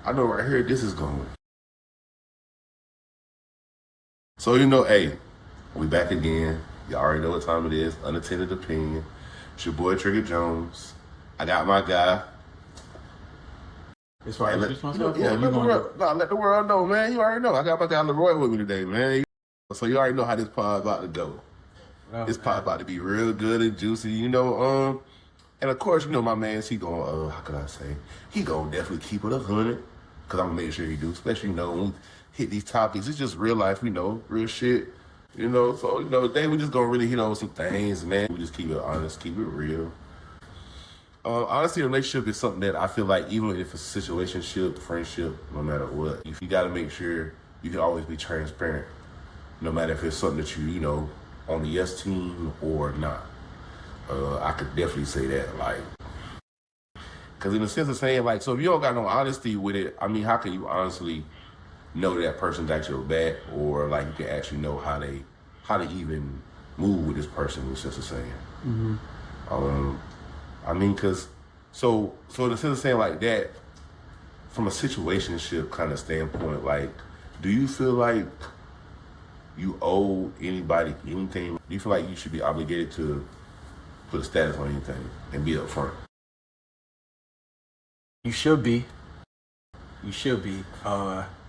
I know right here this is going. So hey, we back again. You already know what time it is. Unattended opinion. It's your boy Trigger Jones. I got my guy. As far as responsible, let the world know, man. You already know. I got my guy Leroy with me today, man. So you already know how this pod about to go. This pod about to be real good and juicy, and of course, my man, he gonna, how can I say? He gonna definitely keep it 100, because I'm gonna make sure he do, especially, when we hit these topics. It's just real life, real shit, so, today we just gonna really hit on some things, man. We just keep it honest, keep it real. Honestly, a relationship is something that I feel like, even if it's a situationship, friendship, no matter what, you gotta make sure you can always be transparent, no matter if it's something that you, on the yes team or not. I could definitely say that, because in the sense of saying, so if you don't got no honesty with it, I mean, how can you honestly know that person got your back, or you can actually know how to even move with this person, in the sense of saying. Mm-hmm. I mean, so in the sense of saying like that, from a situationship kind of standpoint, do you feel like you owe anybody anything? Do you feel like you should be obligated to put a status on anything and be upfront? You should be. You should be.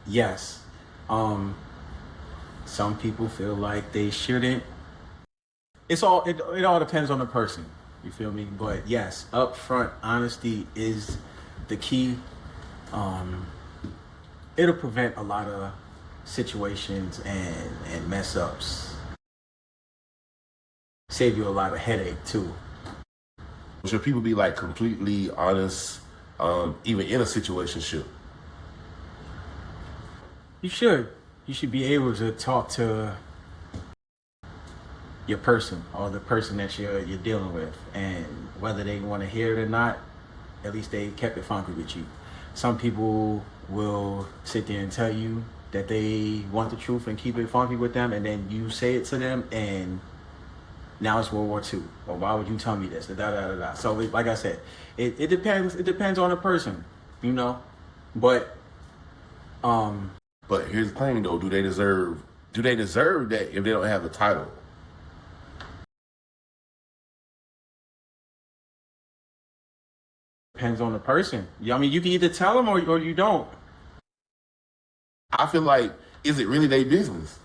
Yes. Some people feel like they shouldn't. It all depends on the person. You feel me? But yes, upfront honesty is the key. It'll prevent a lot of situations and mess ups. Save you a lot of headache too. Should people be completely honest, even in a situationship? You should. You should be able to talk to your person, or the person that you're dealing with, and whether they want to hear it or not, at least they kept it funky with you. Some people will sit there and tell you that they want the truth and keep it funky with them, and then you say it to them, and now it's World War II. Well, why would you tell me this? Da, da, da, da. So, like I said, it depends. It depends on the person, But here's the thing, though. Do they deserve that if they don't have the title? Depends on the person. I mean, you can either tell them or you don't. I feel like, is it really their business?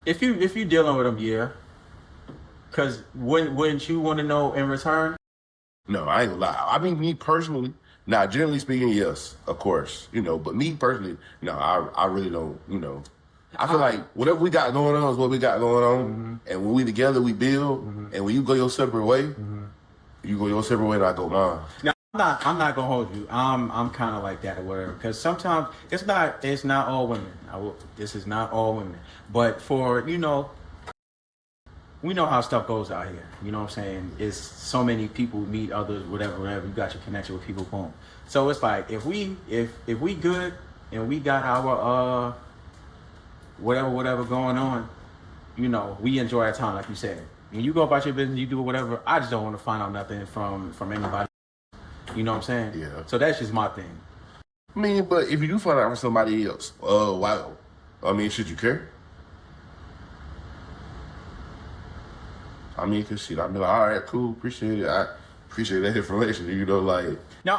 If you dealing with them, yeah. Because wouldn't you want to know in return? No, I ain't gonna lie. I mean, me personally, now generally speaking, yes, of course, but me personally, no, I really don't, I feel like whatever we got going on is what we got going on, mm-hmm. And when we together, we build, mm-hmm. And when you go your separate way, mm-hmm. You go your separate way and I go mine. Now, I'm not gonna hold you. I'm kind of like that or whatever, because sometimes it's not all women. This is not all women, but for we know how stuff goes out here. You know what I'm saying? It's so many people meet others, whatever. You got your connection with people, boom. So it's like if we good and we got our whatever going on, we enjoy our time, like you said. When you go about your business, you do whatever. I just don't want to find out nothing from anybody. You know what I'm saying? Yeah. So that's just my thing. I mean, but if you do find out from somebody else, why? I mean, should you care? I mean, cause shit, I'd be like, all right, cool, appreciate it. I appreciate that information. Now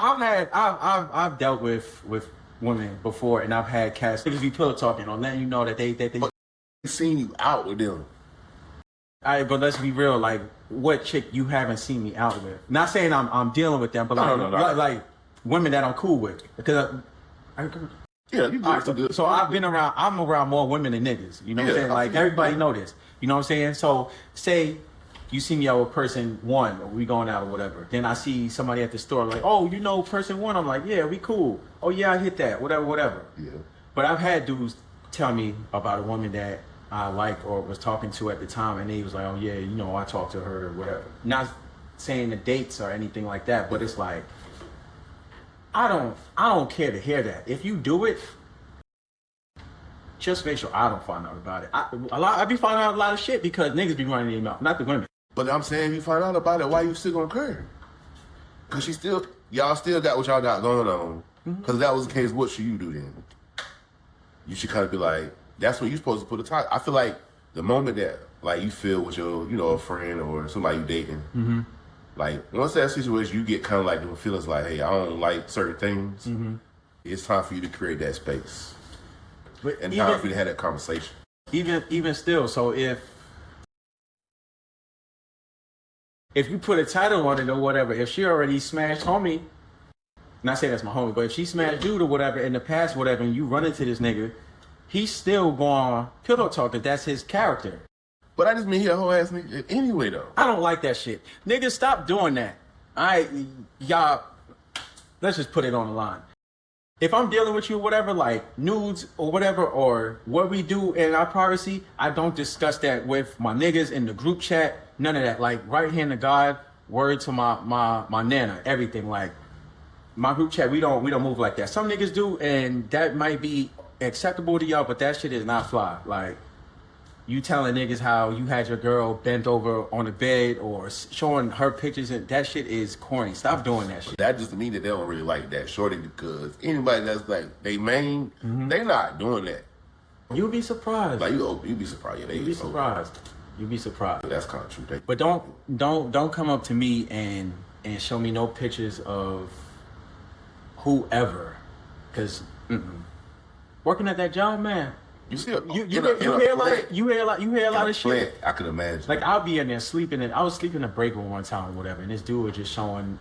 I've dealt with women before, and I've had cats niggas be pillow talking on letting you know that they seen you out with them. All right, but let's be real. Like, what chick you haven't seen me out with? Not saying I'm dealing with them, but like women that I'm cool with. Because yeah, you good. So I'm around more women than niggas. You know what I'm saying? Like everybody know this. You know what I'm saying? So say you see me out with person one, or we going out or whatever. Then I see somebody at the store like, oh, person one. I'm like, yeah, we cool. Oh yeah, I hit that. Whatever. Yeah. But I've had dudes tell me about a woman that I liked or was talking to at the time, and he was like, oh yeah, I talked to her or whatever. Not saying the dates or anything like that, but it's like, I don't care to hear that. If you do it, just make sure I don't find out about it. I be finding out a lot of shit because niggas be running their mouth, not the women. But I'm saying, if you find out about it, why you still gonna care? Because y'all still got what y'all got going on. Because if that was the case, what should you do then? You should kind of be like, that's when you're supposed to put a time. I feel like the moment that like you feel with your, a friend or somebody you dating, like once that situation, you get kind of like the feelings like, hey, I don't like certain things. It's time for you to create that space, and time for you to have that conversation. Even still, so if you put a title on it or whatever, if she already smashed homie, not saying that's my homie, but if she smashed dude or whatever in the past, whatever, and you run into this nigga, he's still going pillow talk because that's his character. But I just mean he a whole ass nigga anyway though. I don't like that shit. Niggas, stop doing that. Y'all, let's just put it on the line. If I'm dealing with you, whatever, like nudes or whatever, or what we do in our privacy, I don't discuss that with my niggas in the group chat. None of that. Like right hand to God, word to my nana, everything. Like my group chat, we don't move like that. Some niggas do, and that might be acceptable to y'all, but that shit is not fly. Like you telling niggas how you had your girl bent over on the bed or showing her pictures, and that shit is corny. Stop doing that shit. That just means that they don't really like that shorty, because anybody that's like they main, they not doing that. You'll be surprised. Like you be surprised. Yeah, You'll be surprised. You'll be surprised. That's kind of true. But don't come up to me and show me no pictures of whoever, because working at that job, man. You hear a lot of shit. I can imagine. Like I'll be in there sleeping, and I was sleeping in a break room one time or whatever, and this dude was just showing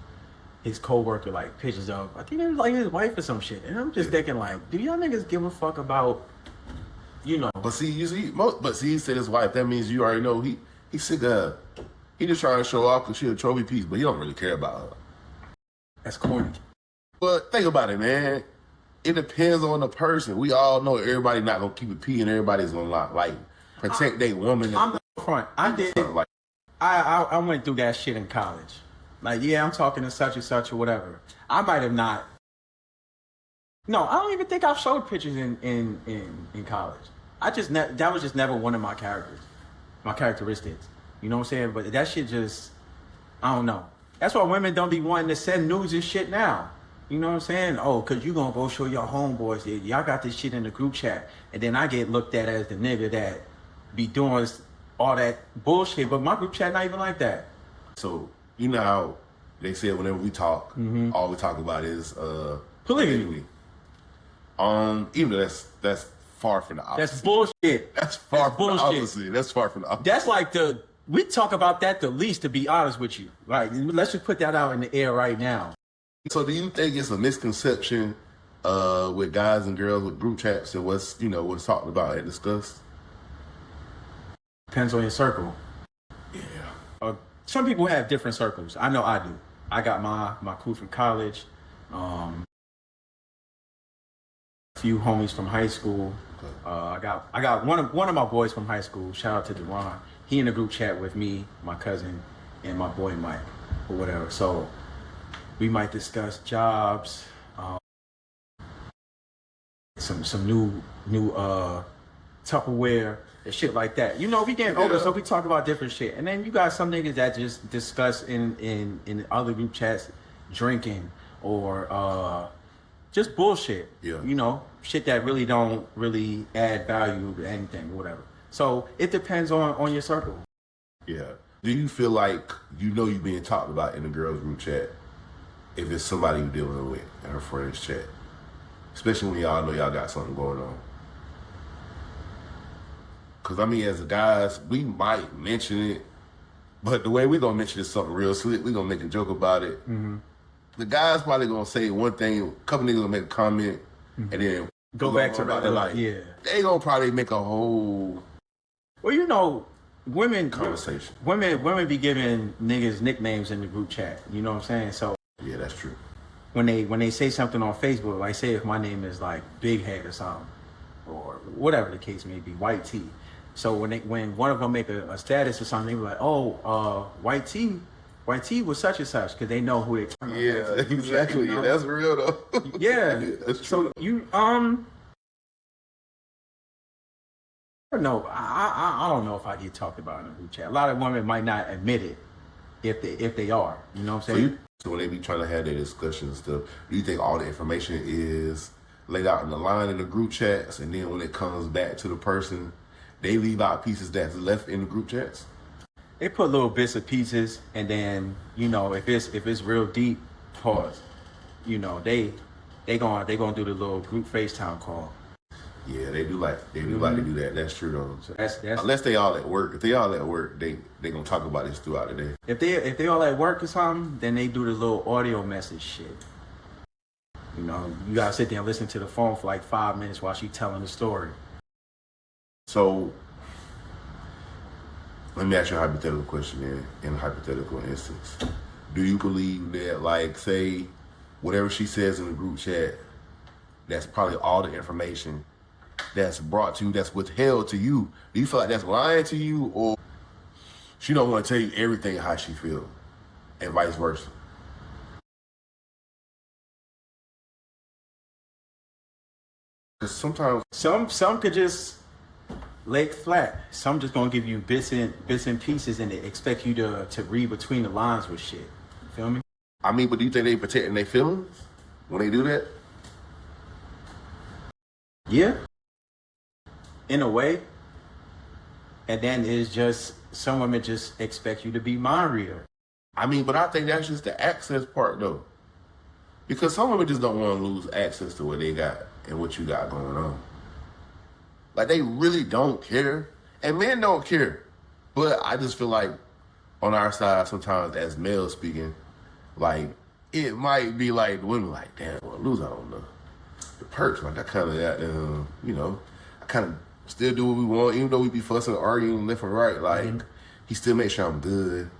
his coworker like pictures of, I think it was like his wife or some shit, and I'm just thinking like, do y'all niggas give a fuck about, But see, he said his wife. That means you already know he sick of. He just trying to show off because she a trophy piece, but he don't really care about her. That's corny. But think about it, man. It depends on the person. We all know everybody not gonna keep it P, and everybody's gonna like protect their woman. I'm the front. I did. Like, I went through that shit in college. Like, yeah, I'm talking to such and such or whatever. I might have not. No, I don't even think I've showed pictures in college. That was just never one of my characteristics. You know what I'm saying? But that shit just, I don't know. That's why women don't be wanting to send nudes and shit now. You know what I'm saying? Oh, because you going to go show your homeboys that y'all got this shit in the group chat. And then I get looked at as the nigga that be doing all that bullshit. But my group chat not even like that. So, you know how they said whenever we talk, all we talk about is polygamy. Even though that's far from the opposite. That's bullshit. That's far from the opposite. That's far from the opposite. That's like we talk about that the least, to be honest with you. Like, let's just put that out in the air right now. So do you think it's a misconception with guys and girls with group chats and what's talked about and discussed? Depends on your circle. Yeah. Some people have different circles. I know I do. I got my crew from college. A few homies from high school. I got one of my boys from high school. Shout out to Deron. He in a group chat with me, my cousin, and my boy Mike, or whatever. So we might discuss jobs, some new Tupperware and shit like that. We getting older, so we talk about different shit. And then you got some niggas that just discuss in other group chats drinking or just bullshit. Yeah. Shit that really don't really add value to anything or whatever. So it depends on your circle. Yeah. Do you feel like you're being talked about in the girls' group chat if it's somebody you're dealing with in her friends' chat? Especially when y'all know y'all got something going on. Because, as the guys, we might mention it, but the way we going to mention it is something real slick. We going to make a joke about it. The guys probably going to say one thing, a couple niggas going to make a comment, and then go back to about it. Like, yeah. They going to probably make a whole... Well, women... conversation. Women be giving niggas nicknames in the group chat. You know what I'm saying? So... yeah, that's true. When they say something on Facebook, like say if my name is like Big Head or something, or whatever the case may be, White T. So when one of them make a status or something, they be like, oh, White T was such and such, because they know who they turn. Yeah, exactly. Yeah, that's real though. Yeah. That's true. So No, I don't know if I get talked about in a group chat. A lot of women might not admit it if they are. You know what I'm saying? So when they be trying to have their discussions and stuff, do you think all the information is laid out in the line in the group chats, and then when it comes back to the person, they leave out pieces that's left in the group chats? They put little bits of pieces, and then if it's real deep, pause. They gonna do the little group FaceTime call. Yeah, they do like to do that. That's true though. So that's unless they all at work. If they all at work, they gonna talk about this throughout the day. If they all at work or something, then they do the little audio message shit. You gotta sit there and listen to the phone for like 5 minutes while she telling the story. So let me ask you a hypothetical question in a hypothetical instance. Do you believe that, like, say, whatever she says in the group chat, that's probably all the information that's brought to you, that's withheld to you? Do you feel like that's lying to you, or she don't want to tell you everything how she feels, and vice versa? Because sometimes some could just lay it flat. Some just gonna give you bits and pieces, and they expect you to read between the lines with shit. You feel me? I mean, but do you think they protecting their feelings when they do that? Yeah, in a way. And then it's just some women just expect you to be mind reader. I mean, but I think that's just the access part though, because some women just don't want to lose access to what they got and what you got going on. Like, they really don't care, and men don't care. But I just feel like on our side sometimes, as males speaking, like, it might be like the women like, damn, well, lose out on the perks. Like, I kind of got I kind of still do what we want, even though we be fussing and arguing left and right. Like, he still makes sure I'm good.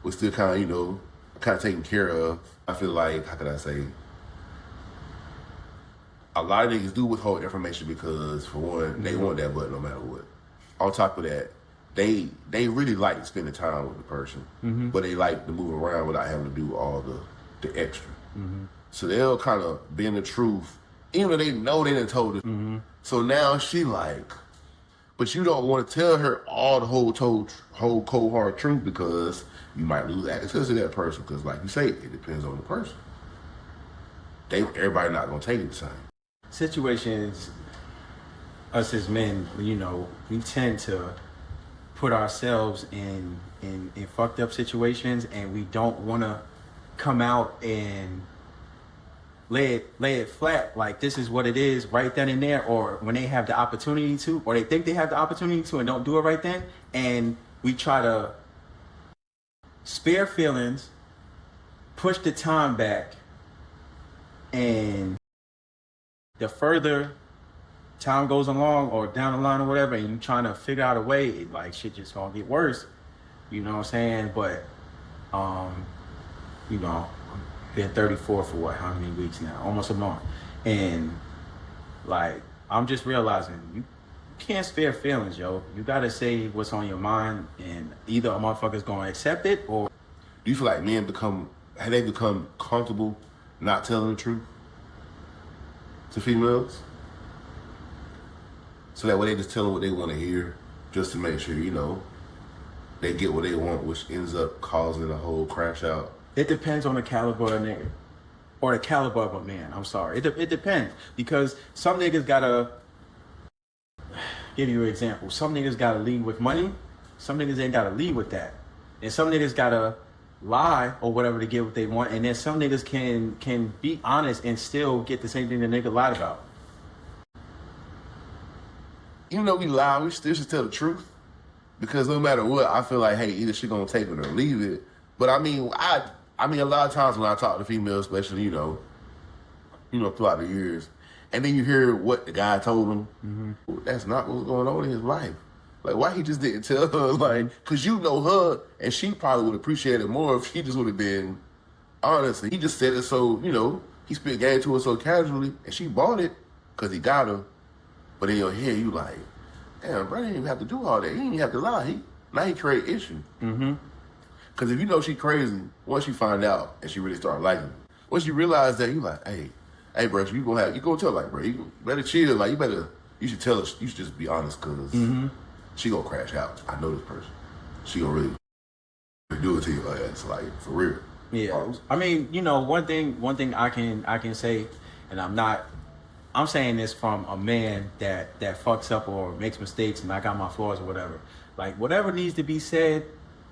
We're still kind of taken care of. I feel like, how can I say, a lot of niggas do withhold information because, for one, they want that butt no matter what. On top of that, they really like spending time with the person, but they like to move around without having to do all the extra. So they'll kind of bend the truth, even though they know they done told it. So now she like, but you don't want to tell her all the whole cold hard truth, because you might lose access to that person. Because, like you say, it depends on the person. Everybody not gonna take it the same. Situations, us as men, we tend to put ourselves in fucked up situations, and we don't want to come out and lay it flat, like this is what it is right then and there, or when they have the opportunity to, or they think they have the opportunity to and don't do it right then, and we try to spare feelings, push the time back, and the further time goes along or down the line or whatever, and you're trying to figure out a way, like, shit just gonna get worse. You know what I'm saying? But, been 34 for what, how many weeks now? Almost a month. And, like, I'm just realizing you can't spare feelings, yo. You gotta say what's on your mind, and either a motherfucker's gonna accept it, or... Do you feel like men have they become comfortable not telling the truth to females? So that way they just tell them what they want to hear, just to make sure, they get what they want, which ends up causing a whole crash out. It depends on the caliber of nigga. Or the caliber of a man, I'm sorry. It depends. Because some niggas gotta... Give you an example. Some niggas gotta lead with money. Some niggas ain't gotta lead with that. And some niggas gotta lie or whatever to get what they want. And then some niggas can be honest and still get the same thing the nigga lied about. Even though we lie, we still should tell the truth. Because no matter what, I feel like, hey, either she gonna take it or leave it. But I mean, a lot of times when I talk to females, especially, throughout the years, and then you hear what the guy told him, that's not what's going on in his life. Like, why he just didn't tell her? Like, because you know her, and she probably would appreciate it more if he just would have been honest. He just said it so, he spit game to her so casually, and she bought it because he got her. But in your head, you like, damn, bro, he didn't even have to do all that. He didn't even have to lie. Now he create issue. Because if you know she crazy, once you find out and she really start liking you, once you realize that, you like, hey, bro, you gonna tell, like, bro, you better chill. Like, you better you should tell her. You should just be honest, because she gonna crash out. I know this person. She gonna really do it to you. It's like for real. Yeah. I mean, you know, one thing I can say, and I'm saying this from a man that fucks up or makes mistakes, and I got my flaws or whatever. Like, whatever needs to be said,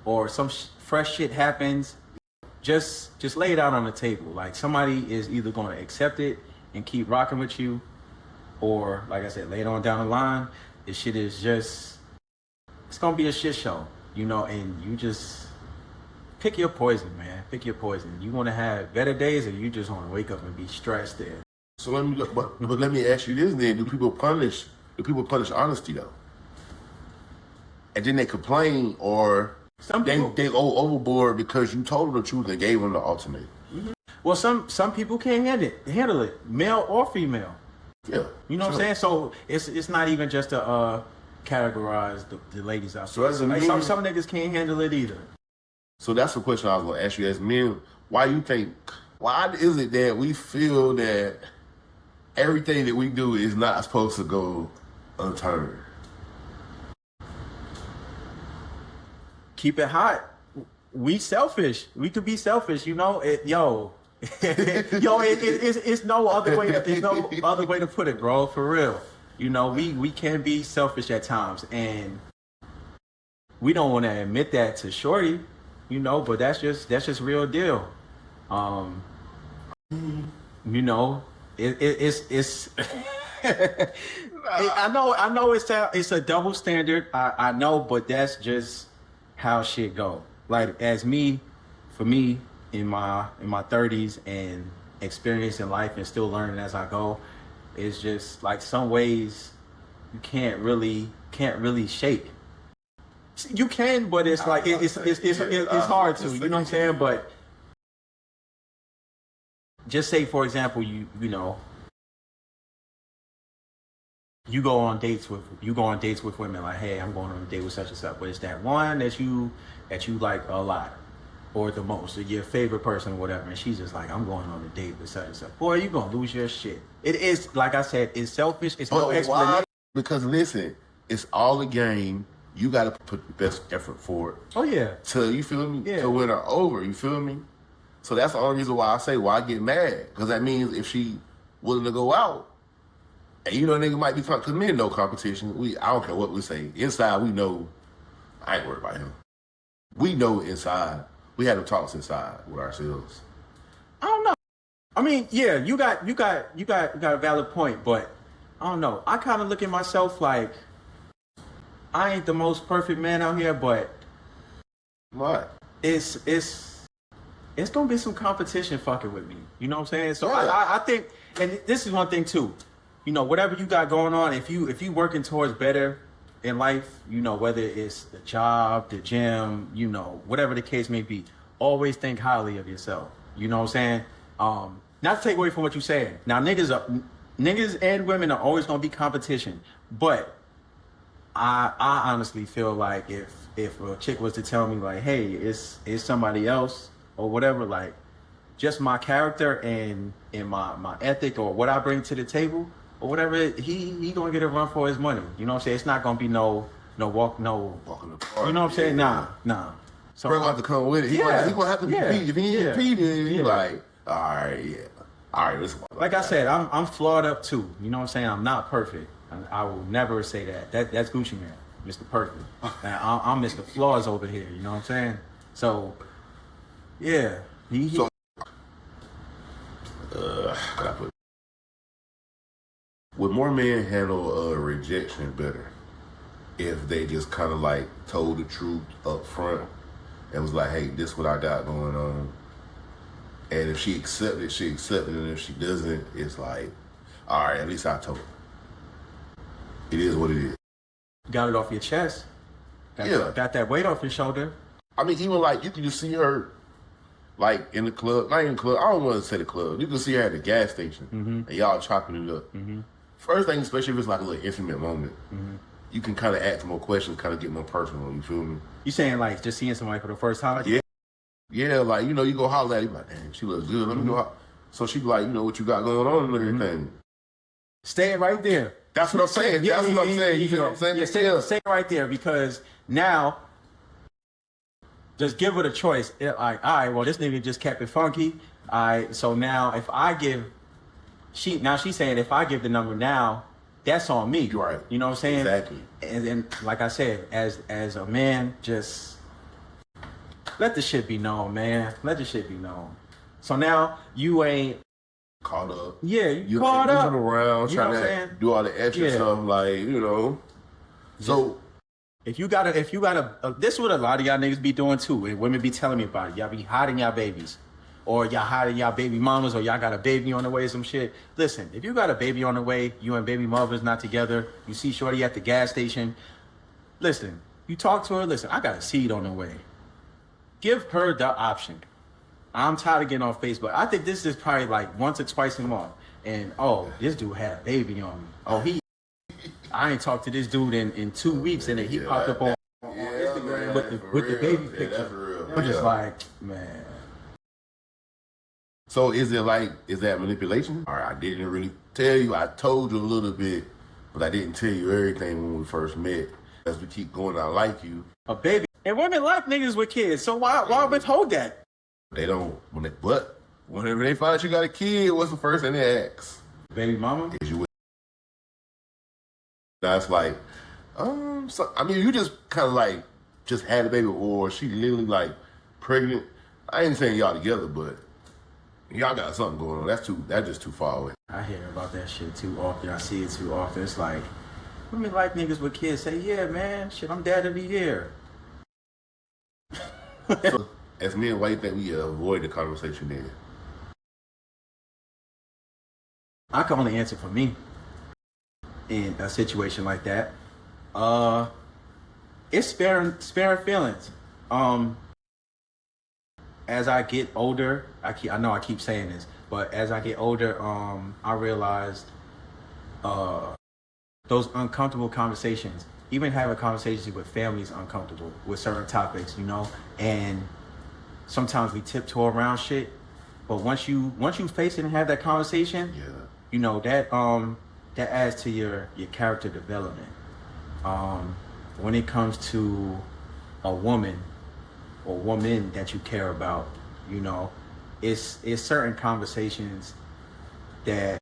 or some fresh shit happens, just lay it out on the table. Like, somebody is either going to accept it and keep rocking with you, or, like I said, later on down the line, this shit is just, it's going to be a shit show, you know, and you just pick your poison, man. Pick your poison. You want to have better days, or you just want to wake up and be stressed there. So let me look, but let me ask you this then: do people punish honesty though? And then they complain, or they go overboard because you told them the truth and gave them the ultimatum. Mm-hmm. Well, some people can't handle it, male or female. Yeah, you know what I'm saying. So it's not even just to categorize the ladies out. So as a like man, some niggas can't handle it either. So that's the question I was going to ask you as men. Why is it that we feel that everything that we do is not supposed to go unturned? Keep it hot. We selfish. We could be selfish, you know. It's no other way. There's no other way to put it, bro. For real, you know, we can be selfish at times, and we don't want to admit that to shorty, you know. But that's just real deal. You know, it's. I know it's a double standard. I know, but that's just how shit go. Like, for me in my 30s and experiencing life and still learning as I go, it's just like some ways you can't really shake. You can, but it's like it's hard to. You know what I'm saying? But just say, for example, you know. You go on dates with women, like, hey, I'm going on a date with such and such, but it's that one that you like a lot or the most, or your favorite person or whatever, and she's just like, I'm going on a date with such and such. Boy, you gonna lose your shit. It is, like I said, it's selfish. It's no explanation. Why? Because listen, it's all a game. You got to put the best effort for it. Oh yeah. Till you feel me? Yeah. To win her over. You feel me? So that's the only reason why I say why I get mad, because that means if she willing to go out. And you know, nigga might be because men know competition. I don't care what we say. Inside, we know. I ain't worried about him. We know inside. We had them talks inside with ourselves. I don't know. I mean, yeah, you got a valid point, but I don't know. I kind of look at myself like I ain't the most perfect man out here, but what? It's gonna be some competition fucking with me. You know what I'm saying? So yeah. I think, and this is one thing too. You know, whatever you got going on, if you working towards better in life, you know, whether it's the job, the gym, you know, whatever the case may be, always think highly of yourself. You know what I'm saying? Not to take away from what you're saying. Now, niggas and women are always gonna be competition, but I honestly feel like if a chick was to tell me like, hey, it's somebody else or whatever, like just my character and my ethic or what I bring to the table. Or whatever, he gonna get a run for his money. You know what I'm saying? It's not gonna be no walking the park. You know what I'm saying? Nah. So bro, gonna have to come with it. He gonna have to compete. If he ain't competing, he like, all right, listen. Like I said, I'm flawed up too. You know what I'm saying? I'm not perfect. I will never say that. That's Gucci Man, Mr. Perfect. I'm Mr. Flaws over here. You know what I'm saying? So, yeah. Would more men handle rejection better if they just kind of like told the truth up front and was like, hey, this is what I got going on. And if she accepted, she accepted. And if she doesn't, it's like, all right, at least I told her. It is what it is. Got it off your chest. Got that weight off your shoulder. I mean, even like you can just see her like in the club, not even the club. I don't want to say the club. You can see her at the gas station and y'all chopping it up. Mm-hmm. First thing, especially if it's like a little intimate moment, you can kind of ask more questions, kind of get more personal. You feel me? You saying like just seeing somebody for the first time? Yeah, like, you know, you go holler at her, you like, damn, she looks good. Let me go. So she be like, you know, what you got going on and everything. Stay right there. That's what I'm saying. That's what I'm saying. You feel what I'm saying? Yeah, say it right there, because now just give her the choice. Like, all right, well, this nigga just kept it funky. All right, so now if I give, she's saying if I give the number now, that's on me. Right. You know what I'm saying? Exactly. And then, like I said, as a man, just let the shit be known, man. Let the shit be known. So now you ain't caught up. Yeah, you caught up. Around, you know trying to do all the extra stuff, like, you know. So if you got a, this is what a lot of y'all niggas be doing too. And women be telling me about it. Y'all be hiding y'all babies, or y'all hiding y'all baby mamas, or y'all got a baby on the way, some shit. Listen, if you got a baby on the way, you and baby mother's not together, you see shorty at the gas station, listen, you talk to her, listen, I got a seed on the way. Give her the option. I'm tired of getting on Facebook. I think this is probably like once or twice a month. And, oh, this dude had a baby on me. Oh, I ain't talked to this dude in 2 weeks, and then he popped up on Instagram with the baby picture. That's real. I'm just like, man. So is that manipulation? Or I didn't really tell you. I told you a little bit, but I didn't tell you everything when we first met. As we keep going, I like you. A baby. And women like niggas with kids, so why withhold that? They don't, whenever they find out you got a kid, what's the first thing they ask? Baby mama? Is you with? That's like, so, I mean, you just kind of like, just had a baby, or she literally like pregnant. I ain't saying y'all together, but y'all got something going on. That's just too far away. I hear about that shit too often. I see it too often. It's like, women like niggas with kids say, yeah, man, shit, I'm dad of the year. So, as men, why do you think we avoid the conversation then? I can only answer for me in a situation like that. It's sparing feelings. As I get older, I know I keep saying this, but as I get older, I realized those uncomfortable conversations, even having conversations with family is uncomfortable with certain topics, you know, and sometimes we tiptoe around shit, but once you face it and have that conversation, you know, that adds to your character development. When it comes to a woman or woman that you care about, you know, it's certain conversations that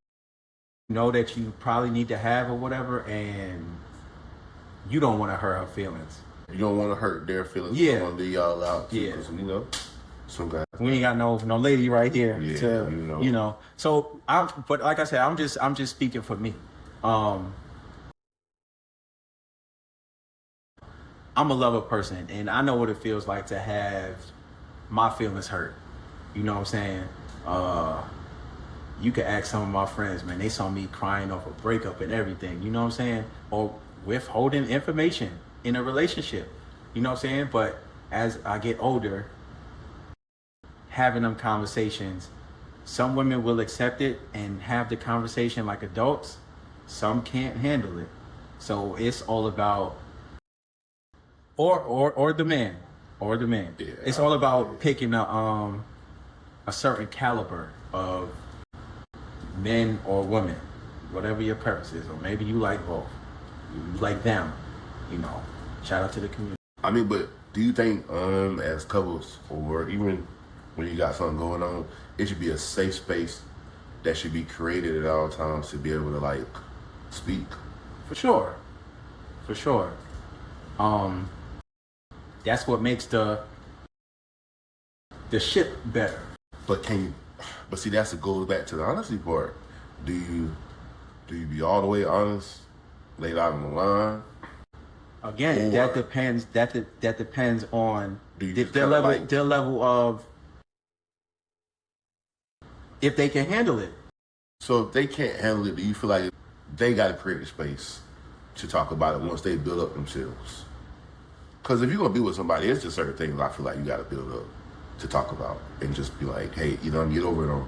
you know that you probably need to have or whatever, and you don't want to hurt her feelings. You don't want to hurt their feelings. Yeah. You want to leave y'all out. Too, yeah. You know, some guys. We ain't got no lady right here. Yeah, to, you know. So but like I said, I'm just speaking for me. I'm a lover person, and I know what it feels like to have my feelings hurt. You know what I'm saying? You could ask some of my friends, man, they saw me crying over a breakup and everything, you know what I'm saying? Or withholding information in a relationship, you know what I'm saying? But as I get older, having them conversations, some women will accept it and have the conversation like adults. Some can't handle it. So it's all about, or the man. Yeah, it's all about picking a certain caliber of men or women, whatever your purpose is, or maybe you like both. You like them, you know. Shout out to the community. I mean, but do you think, as couples, or even when you got something going on, it should be a safe space that should be created at all times to be able to like speak? For sure. That's what makes the ship better. But see, that's what goes back to the honesty part. Do you be all the way honest, laid out on the line? Again, that depends. That depends on their level of if they can handle it. So if they can't handle it, do you feel like they got to create a space to talk about it once they build up themselves? Because if you're gonna be with somebody, it's just certain things I feel like you got to build up to talk about and just be like, hey, you know, get over it on.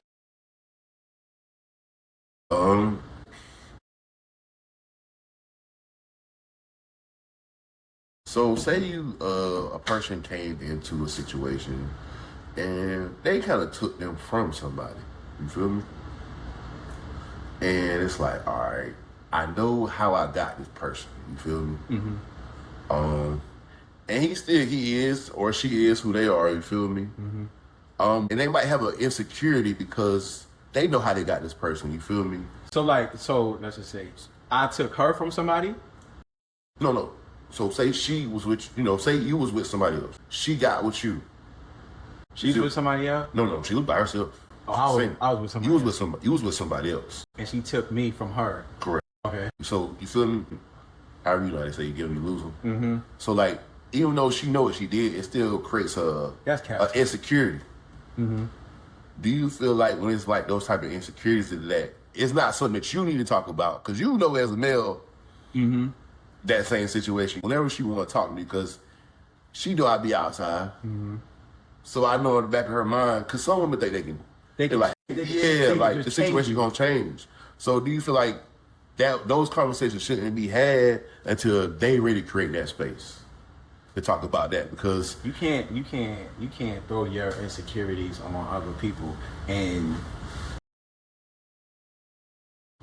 So say a person came into a situation and they kind of took them from somebody. You feel me? And it's like, all right, I know how I got this person. You feel me? Mm-hmm. And he is or she is who they are. You feel me? Mm-hmm. And they might have an insecurity because they know how they got this person. You feel me? So let's just say I took her from somebody. No. So say she was with say you was with somebody else. She got with you. She's with somebody else. No, she was by herself. Oh, I was with somebody. You was with somebody else. And she took me from her. Correct. Okay. So you feel me? However you know they say you give them, you lose them. Mm-hmm. So like, even though she know what she did, it still creates a insecurity. Mm-hmm. Do you feel like when it's like those type of insecurities that it's not something that you need to talk about? Because you know as a male, mm-hmm. that same situation. Whenever she want to talk to me, because she know I be outside. Mm-hmm. So I know in the back of her mind, because some women think the situation gonna change. So do you feel like that those conversations shouldn't be had until they really create that space to talk about that? Because you can't throw your insecurities on other people. And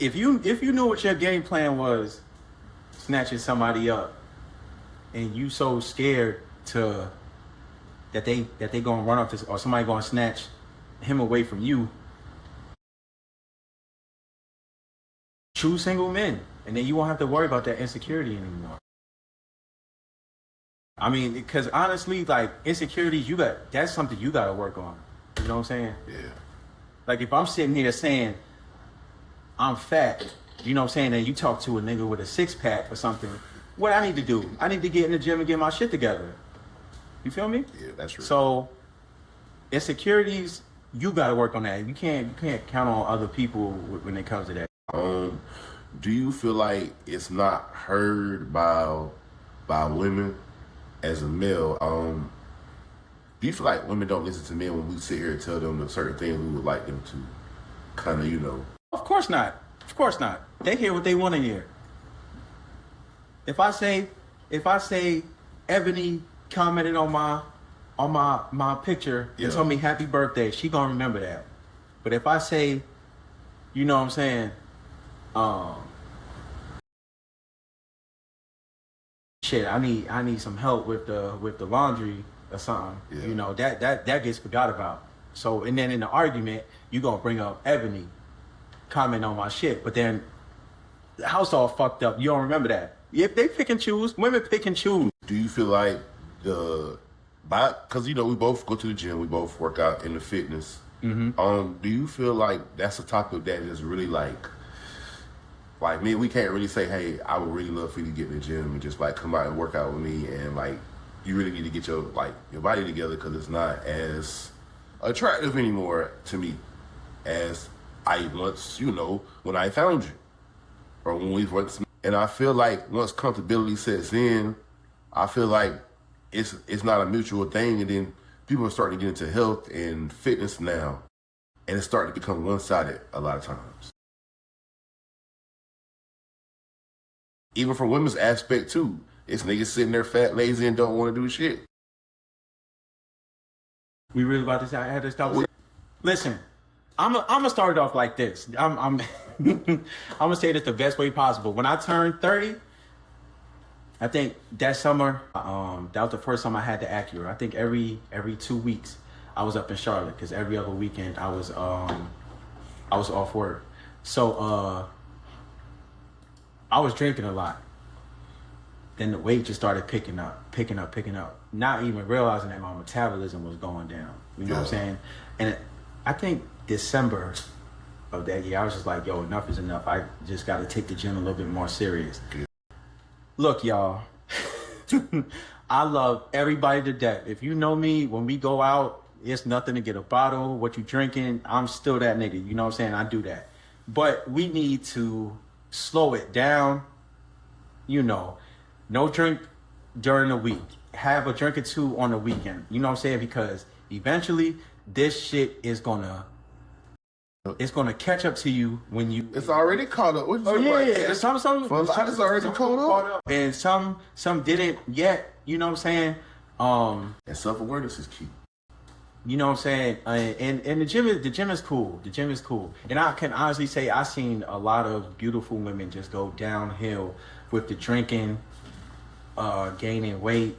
if you know what your game plan was, snatching somebody up, and you so scared that they gonna run up to, or somebody gonna snatch him away from you, choose single men, and then you won't have to worry about that insecurity anymore. I mean, because honestly, like, insecurities, that's something you got to work on. You know what I'm saying? Yeah. Like, if I'm sitting here saying I'm fat, you know what I'm saying, and you talk to a nigga with a six-pack or something, what I need to do? I need to get in the gym and get my shit together. You feel me? Yeah, that's true. So, insecurities, you got to work on that. You can't count on other people when it comes to that. Do you feel like it's not heard by women as a male? Do you feel like women don't listen to men when we sit here and tell them the certain things we would like them to kind of, Of course not. Of course not. They hear what they want to hear. If I say Ebony commented on my picture and told me happy birthday, she gonna remember that. But if I say, you know what I'm saying, shit, I need some help with the laundry or something. Yeah. You know, that gets forgot about. So, and then in the argument, you gonna bring up Ebony comment on my shit, but then the house all fucked up. You don't remember that. If they pick and choose, women pick and choose. Do you feel like because we both go to the gym, we both work out in the fitness. Mm-hmm. Do you feel like that's a topic that is really like me? We can't really say, hey, I would really love for you to get in the gym and just like come out and work out with me, and like you really need to get your body together because it's not as attractive anymore to me as I once, when I found you, or when we once. And I feel like once comfortability sets in, I feel like it's not a mutual thing, and then people are starting to get into health and fitness now, and it's starting to become one-sided a lot of times. Even from women's aspect too, it's niggas sitting there fat, lazy, and don't want to do shit. We really about to have this conversation? Listen, I'm gonna start it off like this. I'm gonna say this the best way possible. When I turned 30, I think that summer, that was the first time I had the Acura. I think every 2 weeks I was up in Charlotte because every other weekend I was off work. So I was drinking a lot. Then the weight just started picking up. Not even realizing that my metabolism was going down. You know what I'm saying? And I think December of that year, I was just like, yo, enough is enough. I just got to take the gym a little bit more serious. Yeah. Look, y'all, I love everybody to death. If you know me, when we go out, it's nothing to get a bottle. What you drinking, I'm still that nigga. You know what I'm saying? I do that. But we need to slow it down. No drink during the week. Have a drink or two on the weekend. You know what I'm saying? Because eventually this shit is gonna catch up to you when you. It's already caught up. Some it's already caught up, and some didn't yet. You know what I'm saying? And self-awareness is key. You know what I'm saying? And the gym is cool. The gym is cool. And I can honestly say I've seen a lot of beautiful women just go downhill with the drinking, gaining weight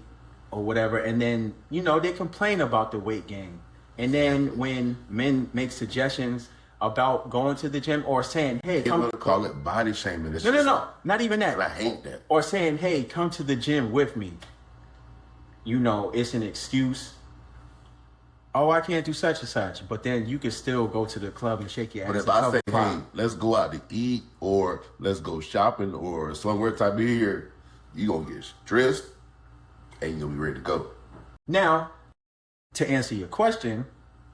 or whatever. And then, you know, they complain about the weight gain. And then when men make suggestions about going to the gym or saying, hey, They want to call it body shaming. No. Not even that. And I hate that. Or saying, hey, come to the gym with me. You know, it's an excuse. Oh, I can't do such and such. But then you can still go to the club and shake your ass. But if I say, hey, let's go out to eat or let's go shopping or somewhere type of here, you going to get stressed and you're going to be ready to go. Now, to answer your question,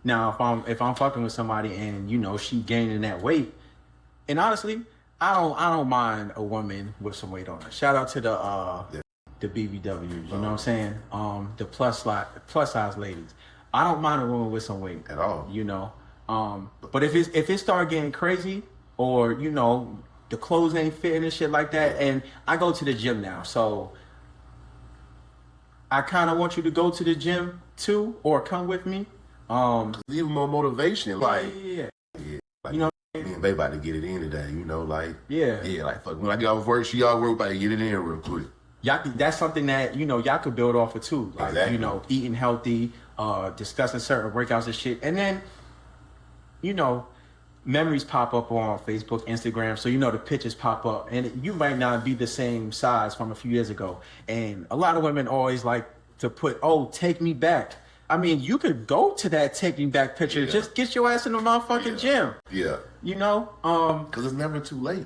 now if I'm fucking with somebody and, you know, she gaining that weight, and honestly, I don't mind a woman with some weight on her. Shout out to the BBWs, you know what I'm saying? The plus size ladies. I don't mind a woman with some weight at all, you know. But if it start getting crazy, or you know, the clothes ain't fitting and shit like that, and I go to the gym now, so I kind of want you to go to the gym too, or come with me. Even more motivation, like yeah, like, you know. Me and Babe about to get it in today, you know, like yeah, like fuck. When I get off work, she all work, about to get it in real quick. That's something that, you know, y'all could build off of too. Like, exactly. You know, eating healthy, discussing certain workouts and shit. And then, you know, memories pop up on Facebook, Instagram. So, you know, the pictures pop up. And you might not be the same size from a few years ago. And a lot of women always like to put, oh, take me back. I mean, you could go to that take me back picture. Yeah. Just get your ass in the motherfucking gym. Yeah. You know? Because it's never too late.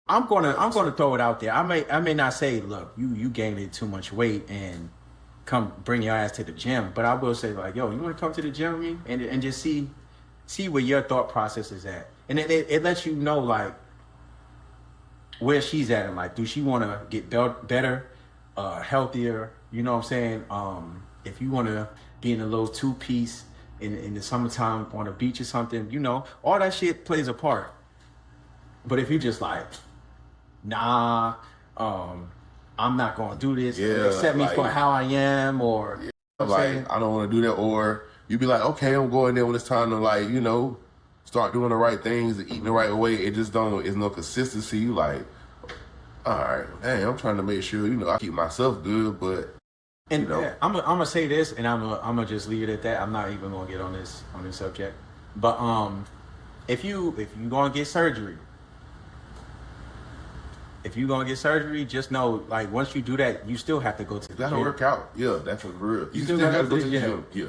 I'm gonna throw it out there. I may not say, look, you gained too much weight and come bring your ass to the gym, but I will say, like, yo, you want to come to the gym with me and just see where your thought process is at, and it lets you know like where she's at and like, do she want to get better, healthier? You know what I'm saying? If you want to be in a little 2-piece in the summertime on a beach or something, you know, all that shit plays a part. But if you just like, nah, I'm not gonna do this. Yeah, accept me like, for how I am, or yeah, like I don't want to do that. Or you be like, okay, I'm going there when it's time to, like, you know, start doing the right things and eating the right way. It just it's no consistency. You like, all right, hey, I'm trying to make sure, you know, I keep myself good, but and you know, I'm gonna say this, and I'm gonna just leave it at that. I'm not even gonna get on this subject. But if you gonna get surgery. If you're gonna get surgery, just know, like, once you do that, you still have to go to the gym. You gotta work out. Yeah, that's for real. You still gotta go to the gym. Yeah.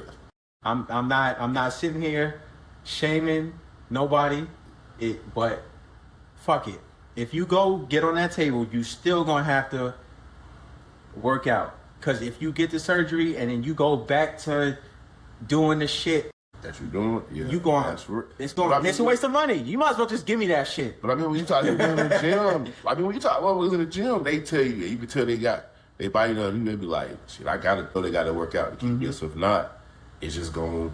I'm not sitting here shaming nobody. But fuck it. If you go get on that table, you still gonna have to work out. Cause if you get the surgery and then you go back to doing the shit that you're doing, yeah, you going, it's a waste of money. You might as well just give me that shit. But I mean, when you talk to people in the gym, when you talk about in the gym, they tell you, you can tell they body done, you may be like, shit, I gotta know they gotta work out to keep this. If not, it's just gonna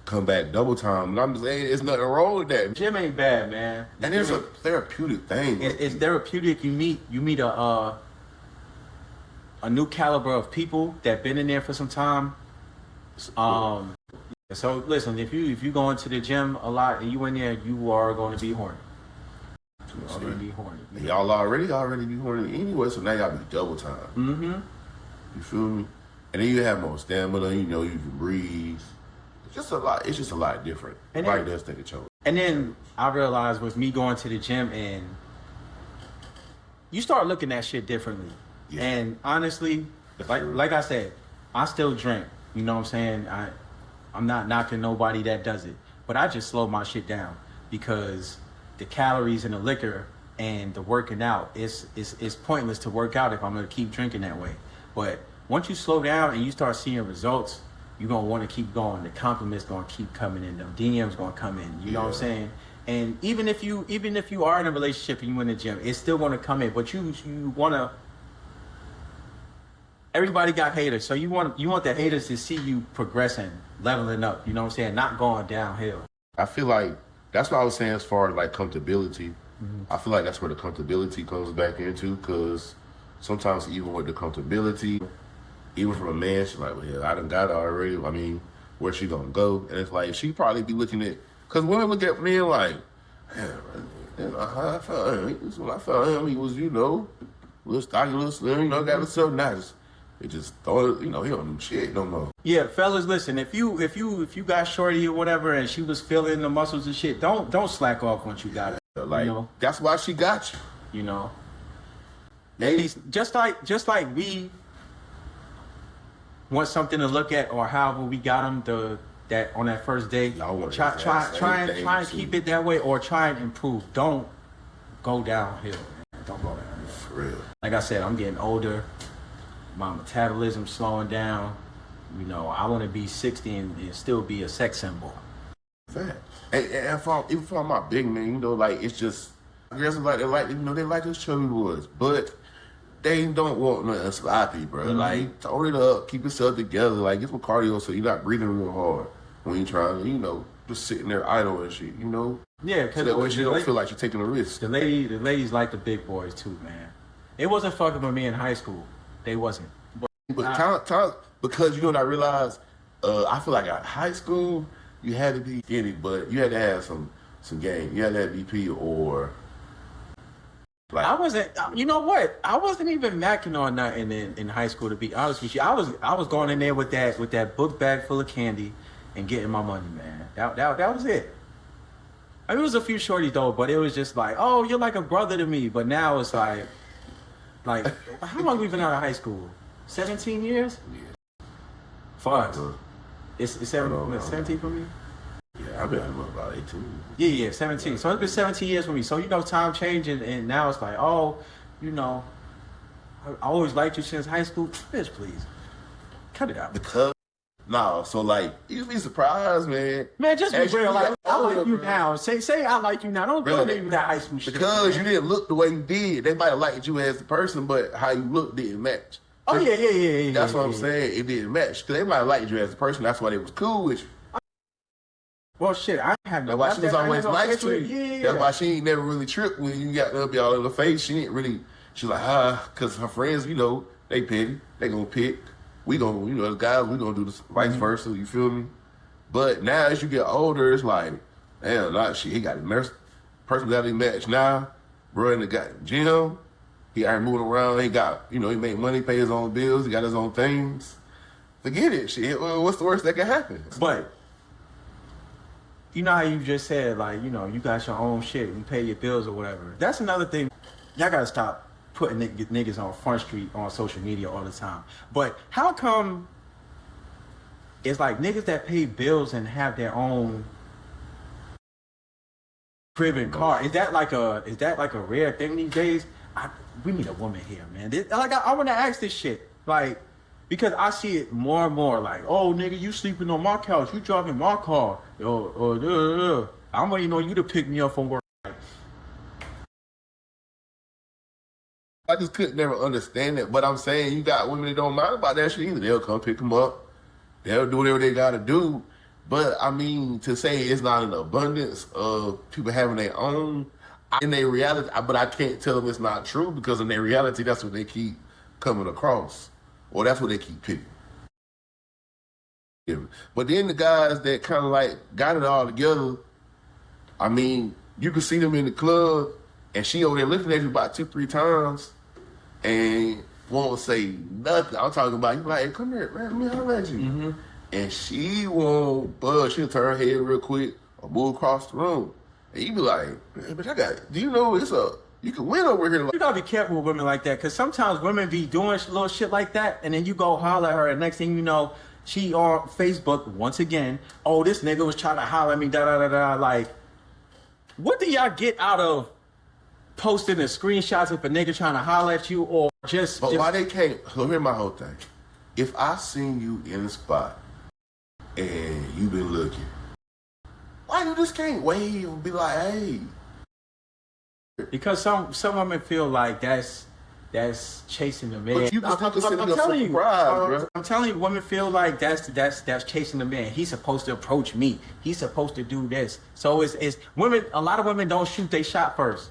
come back double time. And I'm just saying, there's nothing wrong with that. Gym ain't bad, man. And it's a therapeutic thing. It's therapeutic. You meet a new caliber of people that been in there for some time. So listen, if you go into the gym a lot and you in there, you are going to be horny. You're going to be horny. Y'all already be horny anyway, so now y'all be double time. Mm-hmm. You feel me? And then you have more stamina. You know, you can breathe. It's just a lot different. And Everybody does take a choke. And then I realized with me going to the gym, and you start looking at shit differently. Yeah. And honestly, like I said, I still drink. You know what I'm saying? I'm not knocking nobody that does it, but I just slow my shit down because the calories and the liquor and the working out, it's pointless to work out if I'm gonna keep drinking that way. But once you slow down and you start seeing results, you're gonna want to keep going. The compliments gonna keep coming in. The DMs gonna come in. You know what I'm saying? And even if you are in a relationship and you in the gym, it's still gonna come in. But you wanna. Everybody got haters, so you want the haters to see you progressing, leveling up. You know what I'm saying? Not going downhill. I feel like that's what I was saying as far as like comfortability. Mm-hmm. I feel like that's where the comfortability comes back into, because sometimes even with the comfortability, even from a man, she's like, well, yeah, I done got it already. I mean, where she gonna go, and it's like she probably be looking at, because women look at men like, man, I felt him. When I felt him, he was, little stocky, little slim, got himself nice. It just thought, he don't do shit no more. Yeah, fellas, listen. If you got shorty or whatever, and she was feeling the muscles and shit, don't slack off once you got it. Like, that's why she got you. Ladies, just like we want something to look at, or however we got them that on that first day. Try and keep it that way, or try and improve. Don't go downhill. Man. Don't go downhill. For real. Like I said, I'm getting older. My metabolism's slowing down. I want to be 60 and still be a sex symbol. Fact. And even for my big man, like, it's just, girls like they like those chubby boys, but they don't want nothing sloppy, bro. Mm-hmm. Like, tone it up, keep yourself together, like, get some cardio so you're not breathing real hard when you're trying to, just sitting there idle and shit, Yeah, because so that way you don't feel like you're taking a risk. The ladies like the big boys too, man. It wasn't fucking with me in high school. They wasn't. But time, because I realized, I feel like at high school, you had to be skinny, but you had to have some game. You had to have BP or... Like, I wasn't, I wasn't even macking on nothing in high school, to be honest with you. I was going in there with that book bag full of candy and getting my money, man. That was it. I mean, it was a few shorties though, but it was just like, oh, you're like a brother to me. But now it's like how long we been out of high school? 17 years? Yeah. For us. It's 17 for me? Yeah, I've been about 18. Yeah, 17. So it's been 17 years for me. So, time changing, and now it's like, I always liked you since high school. Bitch, please. Cut it out. So like, you'd be surprised, man. Man, just be real. Like, I like you now. Say I like you now. Don't do that high school shit. Because you didn't look the way you did. They might have liked you as a person, but how you look didn't match. Oh, yeah. That's what I'm saying. It didn't match. Because they might have liked you as a person. That's why they was cool with you. Well, shit, I had no. That's why she was always nice to you. Yeah. That's why she ain't never really tripped when you got to be all in the face. She didn't really. She's like, because her friends, they petty. They gonna pick. We gonna, the guys, we gonna do this vice versa. You feel me? But now as you get older, it's like, damn, he got a personality match now. Bro, in the gym. He ain't moving around. He got, he make money, pay his own bills. He got his own things. Forget it, shit. Well, what's the worst that can happen? But you know how you just said, like, you got your own shit. You pay your bills or whatever. That's another thing. Y'all gotta stop putting niggas on Front Street on social media all the time. But how come it's like niggas that pay bills and have their own crib and car? Is that like a rare thing these days? We need a woman here, man. I want to ask this shit, like, because I see it more and more. Like, oh, nigga, you sleeping on my couch, you driving my car, I'm waiting on you to pick me up from work. I just couldn't never understand it. But I'm saying, you got women that don't mind about that shit either. They'll come pick them up. They'll do whatever they got to do. But I mean, to say it's not an abundance of people having their own in their reality, but I can't tell them it's not true, because in their reality, that's what they keep coming across, or that's what they keep picking. But then the guys that kind of like got it all together, I mean, you can see them in the club, and she over there looking at you about 2-3 times, and won't say nothing. I'm talking about, you like, hey, come here, man, let me holler at you. Mm-hmm. And she won't budge. She'll turn her head real quick or move across the room. And you be like, man, but do you know you can win over here. You gotta be careful with women like that, because sometimes women be doing little shit like that, and then you go holler at her, and next thing you know, she on Facebook once again, oh, this nigga was trying to holler at me, da-da-da-da. Like, what do y'all get out of posting the screenshots of a nigga trying to holler at you, or just... But why they can't... So here's my whole thing. If I seen you in a spot, and you been looking, why you just can't wave and be like, hey? Because some women feel like that's chasing the man. But you can I'm telling you, bro. I'm telling you, women feel like that's chasing the man. He's supposed to approach me. He's supposed to do this. So it's women. A lot of women don't shoot they shot first.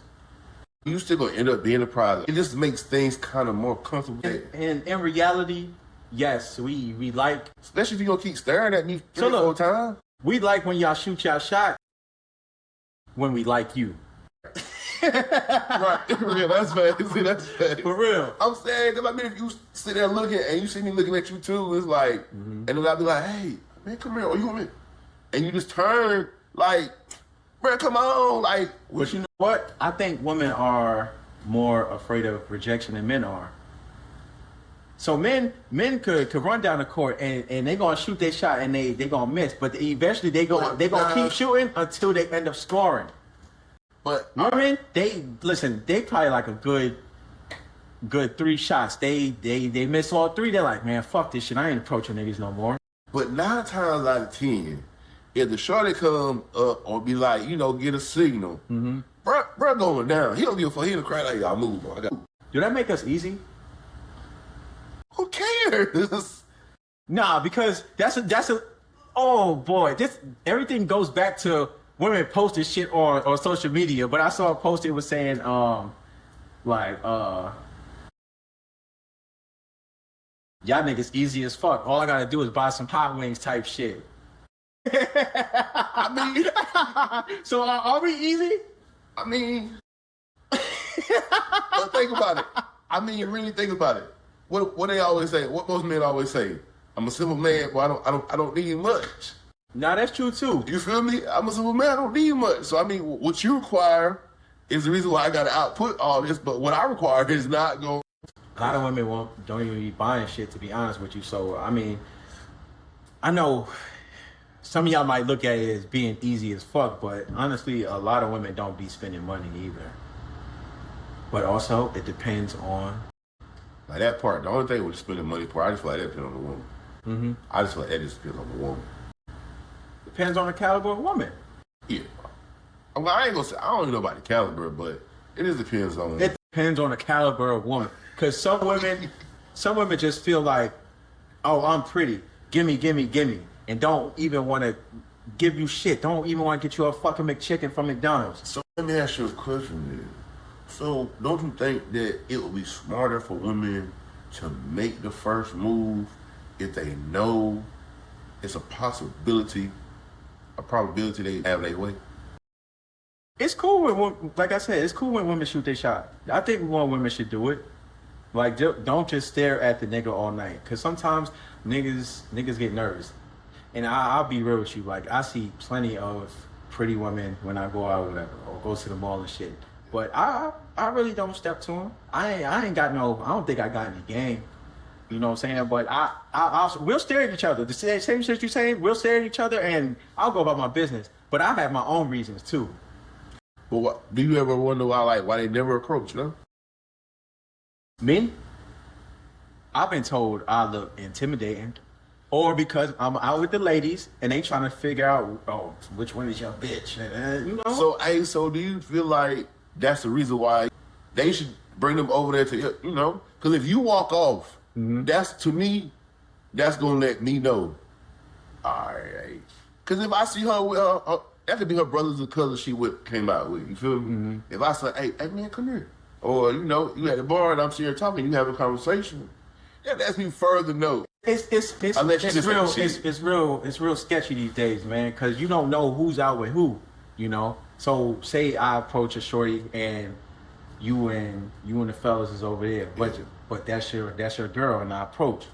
You still gonna end up being a product. It just makes things kind of more comfortable. And in reality, yes, we like. Especially if you gonna keep staring at me So three, 4 look, times. we like when y'all shoot y'all shot. When we like you. Right, for real, that's bad. See, that's bad. For real. I'm saying, because I mean, if you sit there looking and you see me looking at you too, it's like, and then I'll be like, hey, man, come here, or you want me? And you just turn, like, bro, come on, like. But you know what? I think women are more afraid of rejection than men are. So men could run down the court and they gonna shoot their shot and they gonna miss, but eventually they gonna keep shooting until they end up scoring. But women, they probably like a good 3 shots. They miss all 3. They're like, man, fuck this shit. I ain't approaching niggas no more. But 9 times out of 10, if the shorty come up or be like, you know, get a signal, bro going down. He don't give a fuck. He don't cry like, y'all move, bro. Do that make us easy? Who cares? Nah, because that's a oh boy, this everything goes back to women posting shit on social media. But I saw a post, it was saying y'all niggas easy as fuck. All I gotta do is buy some hot wings type shit. I mean, so are we easy? I mean, but think about it. I mean, really think about it. What they always say? What most men always say? I'm a simple man, but I don't need much. Nah, that's true too. You feel me? I'm a simple man. I don't need much. So I mean, what you require is the reason why I got to output all this. But what I require is not going. A lot of women don't even be buying shit, to be honest with you. So I mean, I know some of y'all might look at it as being easy as fuck, but honestly, a lot of women don't be spending money either. But also, it depends on. Like that part, the only thing with spending money part, I just feel like that depends on the woman. I just feel like that just depends on the woman. Depends on the caliber of woman. Yeah. I ain't gonna say, I don't even know about the caliber, but it just depends on. It depends on the caliber of woman. Because some women just feel like, oh, I'm pretty. Gimme. And don't even want to give you shit. Don't even want to get you a fucking McChicken from McDonald's. So let me ask you a question, man. So don't you think that it would be smarter for women to make the first move if they know it's a probability they have their way? It's cool when, like I said, it's cool when women shoot their shot. I think more women should do it. Like, don't just stare at the nigga all night. Because sometimes niggas get nervous. And I'll be real with you. Like, I see plenty of pretty women when I go out or whatever, or go to the mall and shit. But I really don't step to them. I don't think I got any game. You know what I'm saying? But we'll stare at each other. The same shit you're saying, we'll stare at each other and I'll go about my business. But I have my own reasons too. But do you ever wonder why they never approach, you know? Me? I've been told I look intimidating. Or because I'm out with the ladies and they trying to figure out, oh, which one is your bitch? You know? So do you feel like that's the reason why they should bring them over there to, you know? Because if you walk off, that's, to me, that's going to let me know. All right. Because if I see her with her, that could be her brothers or cousins she came out with. You feel me? If I say, hey, man, come here. Or, you know, you at the bar and I'm sitting here talking, you have a conversation. That lets me further know. It's real sketchy these days, man, because you don't know who's out with who, you know. So say I approach a shorty and you and the fellas is over there, but that's your girl, and I approach,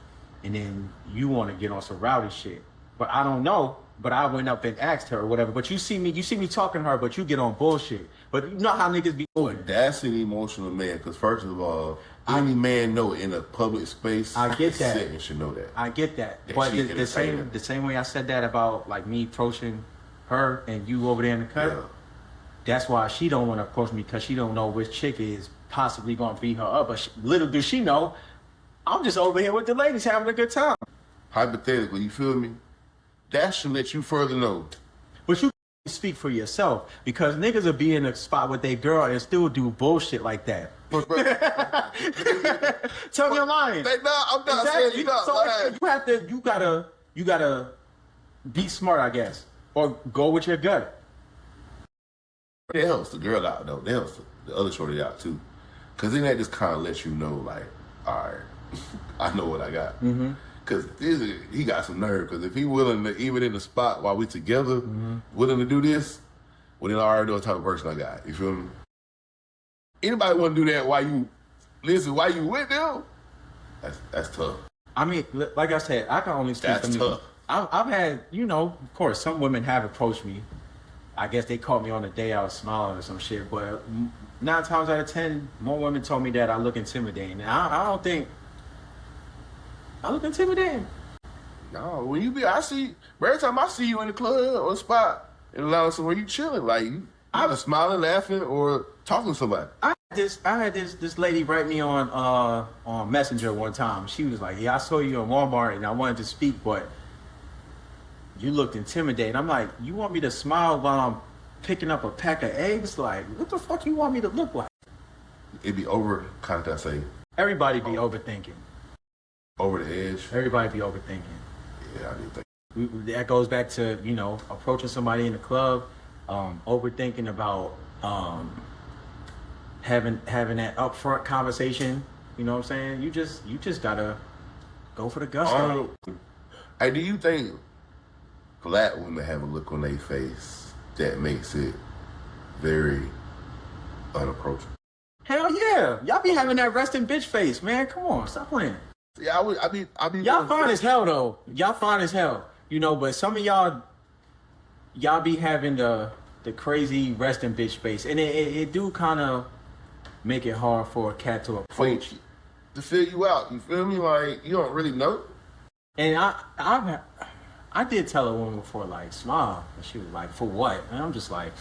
and then you want to get on some rowdy shit, but I don't know. But I went up and asked her or whatever. But you see me talking to her, but you get on bullshit. But you know how niggas be doing. That's an emotional man, because first of all, any man know in a public space. I get that. Second should know that. I get that. But the same way I said that about like me approaching her and you over there in the cut. Yeah. That's why she don't want to approach me, because she don't know which chick is possibly going to beat her up. But little does she know, I'm just over here with the ladies having a good time. Hypothetically, you feel me? That should let you further know. But you speak for yourself, because niggas will be in a spot with their girl and still do bullshit like that. Tell me I'm lying. I'm not saying you're not lying. You gotta be smart, I guess, or go with your gut. It helps the girl out though. It helps the other shorty out too, because then that just kind of lets you know, like, all right, I know what I got. Cause he got some nerve. Cause if he willing to, even in the spot while we together, willing to do this, well then I already know what type of person I got. You feel me? Anybody want to do that while you with them? That's tough. I mean, like I said, I can only speak That's for me. tough. I've had, of course, some women have approached me. I guess they caught me on the day I was smiling or some shit. But 9 times out of 10, more women told me that I look intimidating. And I don't think I look intimidating. No, when you every time I see you in the club or spot in the lounge somewhere, you chilling, like you either smiling, laughing, or talking to somebody. I had this lady write me on Messenger one time. She was like, "Yeah, I saw you in Walmart and I wanted to speak, but you looked intimidating." I'm like, "You want me to smile while I'm picking up a pack of eggs? Like, what the fuck you want me to look like?" It'd be over, kind of say. Everybody be overthinking. Over the edge. Everybody be overthinking. Yeah, I do think. That goes back to, approaching somebody in the club, overthinking about having that upfront conversation. You know what I'm saying? You just gotta go for the gusto. Hey, do you think black women have a look on their face that makes it very unapproachable? Hell yeah. Y'all be having that resting bitch face, man. Come on, stop playing. Yeah, I be. Y'all fine as hell though. Y'all fine as hell. But some of y'all be having the crazy resting bitch face. And it do kind of make it hard for a cat to approach. To fill you out. You feel me? Like, you don't really know. And I did tell a woman before, like, smile. And she was like, for what? And I'm just like,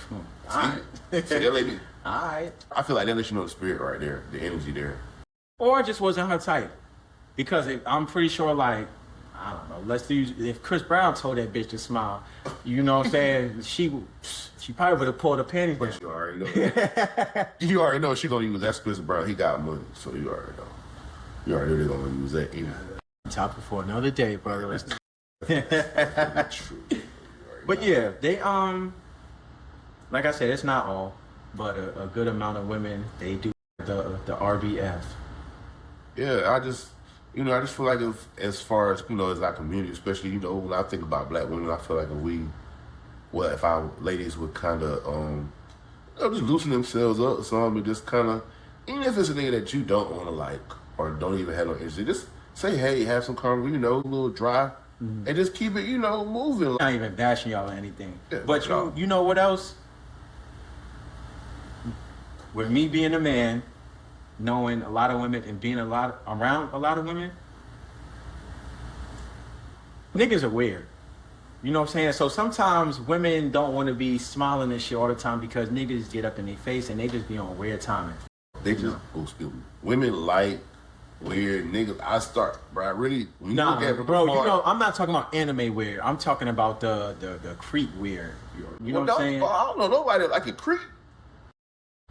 all right. See that lady? All right. I feel like that lets you know the spirit right there, the energy there. Or it just wasn't her type. Because I'm pretty sure, like, I don't know, if Chris Brown told that bitch to smile, you know what I'm saying? She probably would have pulled her panties down. But you already know. You already know she gonna use that Chris Brown. He got money, so you already know. You already know they're gonna use that anyway. Topic for another day, brother. True. But yeah, they like I said, it's not all, but a good amount of women, they do the RBF. Yeah, I just feel like as far as, as our community, especially, when I think about black women, I feel like if our ladies would kind of, just loosen themselves up or something, and just kind of, even if it's a nigga that you don't want to like, or don't even have no interest in, just say, hey, have some conversation, a little dry, and just keep it, moving. I'm not even bashing y'all or anything. Yeah, but you know what else? With me being a man, knowing a lot of women and being around a lot of women, niggas are weird. You know what I'm saying? So sometimes women don't want to be smiling and shit all the time because niggas get up in their face and they just be on weird timing. They just go stupid. Women like weird niggas. I really, when you look at bro, I'm not talking about anime weird. I'm talking about the creep weird. You know what I'm saying? I don't know nobody that like a creep.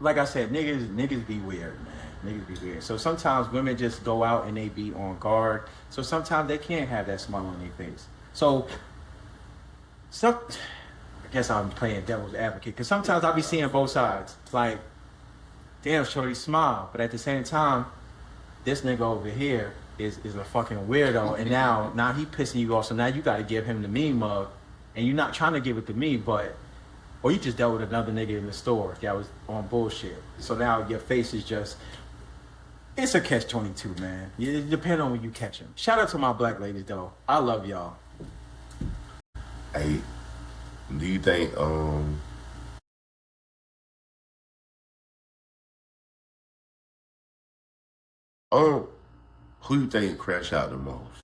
Like I said, niggas be weird, man. Niggas be weird. So sometimes women just go out and they be on guard. So sometimes they can't have that smile on their face. So I guess I'm playing devil's advocate because sometimes I be seeing both sides. Like, damn, shorty smile, but at the same time, this nigga over here is a fucking weirdo, and now he pissing you off. So now you got to give him the mean mug, and you're not trying to give it to me, or you just dealt with another nigga in the store that was on bullshit. So now your face is just. It's a catch-22, man. It depends on when you catch him. Shout out to my black ladies, though. I love y'all. Hey, do you think, who you think crash out the most?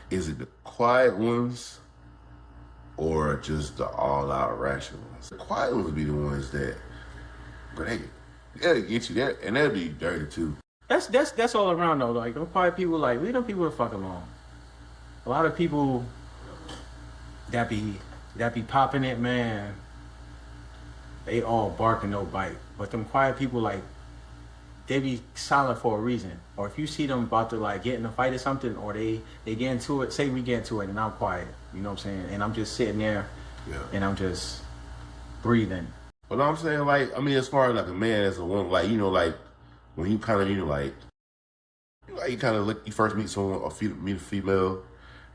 Is it the quiet ones or just the all-out rational ones? The quiet ones would be the ones that, but hey, they'll get you there, and they'll be dirty too. That's all around though. Like, them quiet people, like, leave them people the fuck alone. A lot of people that be popping it, man, they all bark and no bite. But them quiet people, like, they be silent for a reason. Or if you see them about to, like, get in a fight or something, or they get into it, say we get into it and I'm quiet. You know what I'm saying? And I'm just sitting there and I'm just breathing. But I'm saying, like, I mean, as far as like a man as a woman, like, like when you kind of, you kind of look, you first meet someone, meet a female,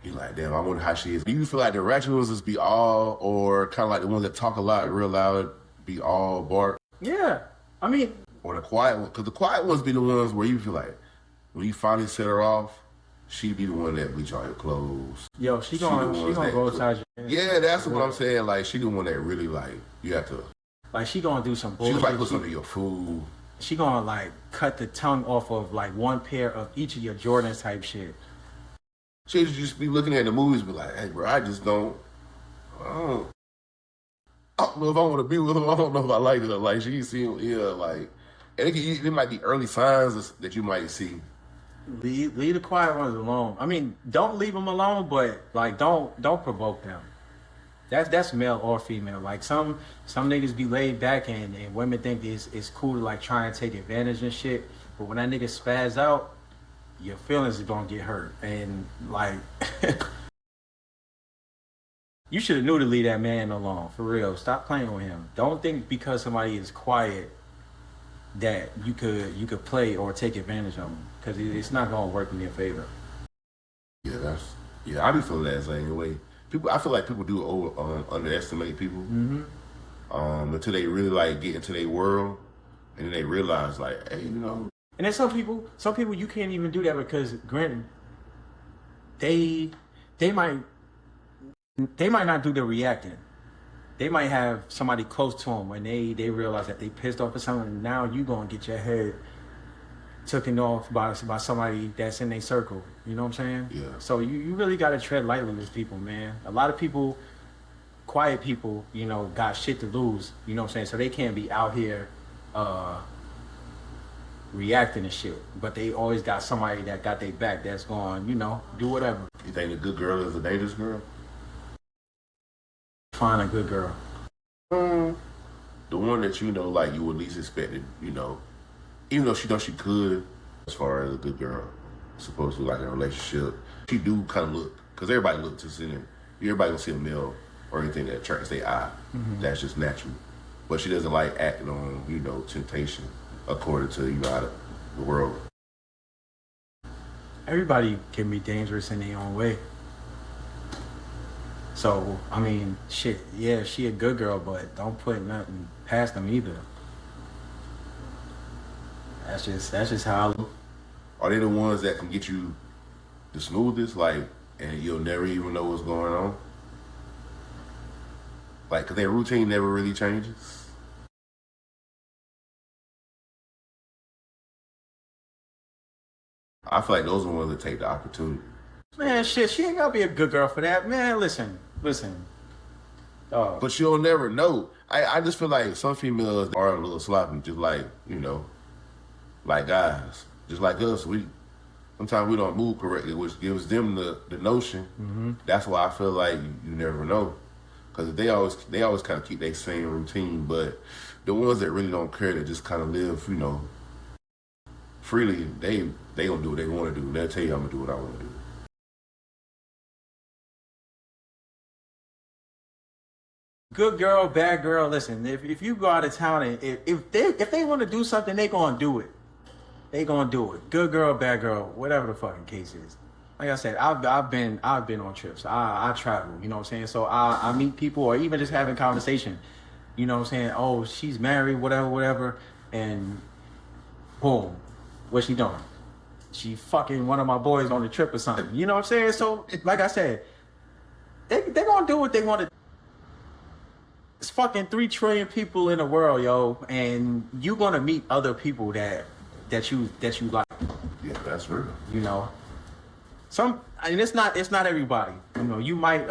you're like, damn, I wonder how she is. Do you feel like the ratchet ones just be all, or kind of like the ones that talk a lot real loud, be all bark? Yeah, I mean, or the quiet one, because the quiet ones be the ones where you feel like when you finally set her off, she be the one that bleach all your clothes. Yo, she gonna go outside your head. Yeah, that's what I'm saying. Like, she the one that really, like, you have to. Like, she gonna do some bullshit. She like put something in your food. She gonna, like, cut the tongue off of, like, one pair of each of your Jordans type shit. She just be looking at the movies and be like, hey, bro, I don't know if I want to be with him. I don't know if I like it. Like, she seem, like, and it might be early signs that you might see. Leave the quiet ones alone. I mean, don't leave them alone, but like don't provoke them. That's male or female. Like some niggas be laid back and women think it's cool to like try and take advantage and shit. But when that nigga spaz out, your feelings are gonna get hurt. And like you should have knew to leave that man alone. For real. Stop playing with him. Don't think because somebody is quiet that you could play or take advantage of them, because it's not gonna work in your favor. I be feeling that same way. I feel like people do underestimate people until they really like get into their world, and then they realize like, hey, And then some people you can't even do that because, granted, they might not do the reacting. They might have somebody close to them when they realize that they pissed off or something, and now you gonna get your head taken off by somebody that's in their circle. You know what I'm saying? Yeah. So you really gotta tread lightly with people, man. A lot of people, quiet people, got shit to lose. You know what I'm saying? So they can't be out here reacting to shit. But they always got somebody that got their back that's going, do whatever. You think a good girl is a dangerous girl? Find a good girl. The one that like you would least expect it, even though she knows she could, as far as a good girl, supposed to like in a relationship, she do kind of look, because everybody looks to see it. Everybody gonna see a male or anything that attracts their eye. That's just natural. But she doesn't like acting on, temptation, according to, how the world. Everybody can be dangerous in their own way. So, I mean, shit, yeah, she a good girl, but don't put nothing past them either. That's just how I look. Are they the ones that can get you the smoothest, and you'll never even know what's going on? Because their routine never really changes? I feel like those are the ones that take the opportunity. Man, shit, she ain't gotta be a good girl for that. Man, listen. But you'll never know. I just feel like some females are a little sloppy, just like, like guys. Just like us, sometimes we don't move correctly, which gives them the notion. That's why I feel like you never know. Because they always kind of keep their same routine, but the ones that really don't care, that just kind of live, freely, they gonna do what they want to do. They'll tell you, I'm gonna do what I want to do. Good girl, bad girl. Listen, if you go out of town and if they want to do something, they gonna do it. They gonna do it. Good girl, bad girl, whatever the fucking case is. Like I said, I've been on trips. I travel. You know what I'm saying? So I meet people, or even just having conversation. You know what I'm saying? Oh, she's married, whatever, and boom, what's she doing? She fucking one of my boys on the trip or something. You know what I'm saying? So like I said, they gonna do what they want to. It's fucking 3 trillion people in the world, yo, and you gonna meet other people that you like. Yeah, that's real. And it's not everybody. You might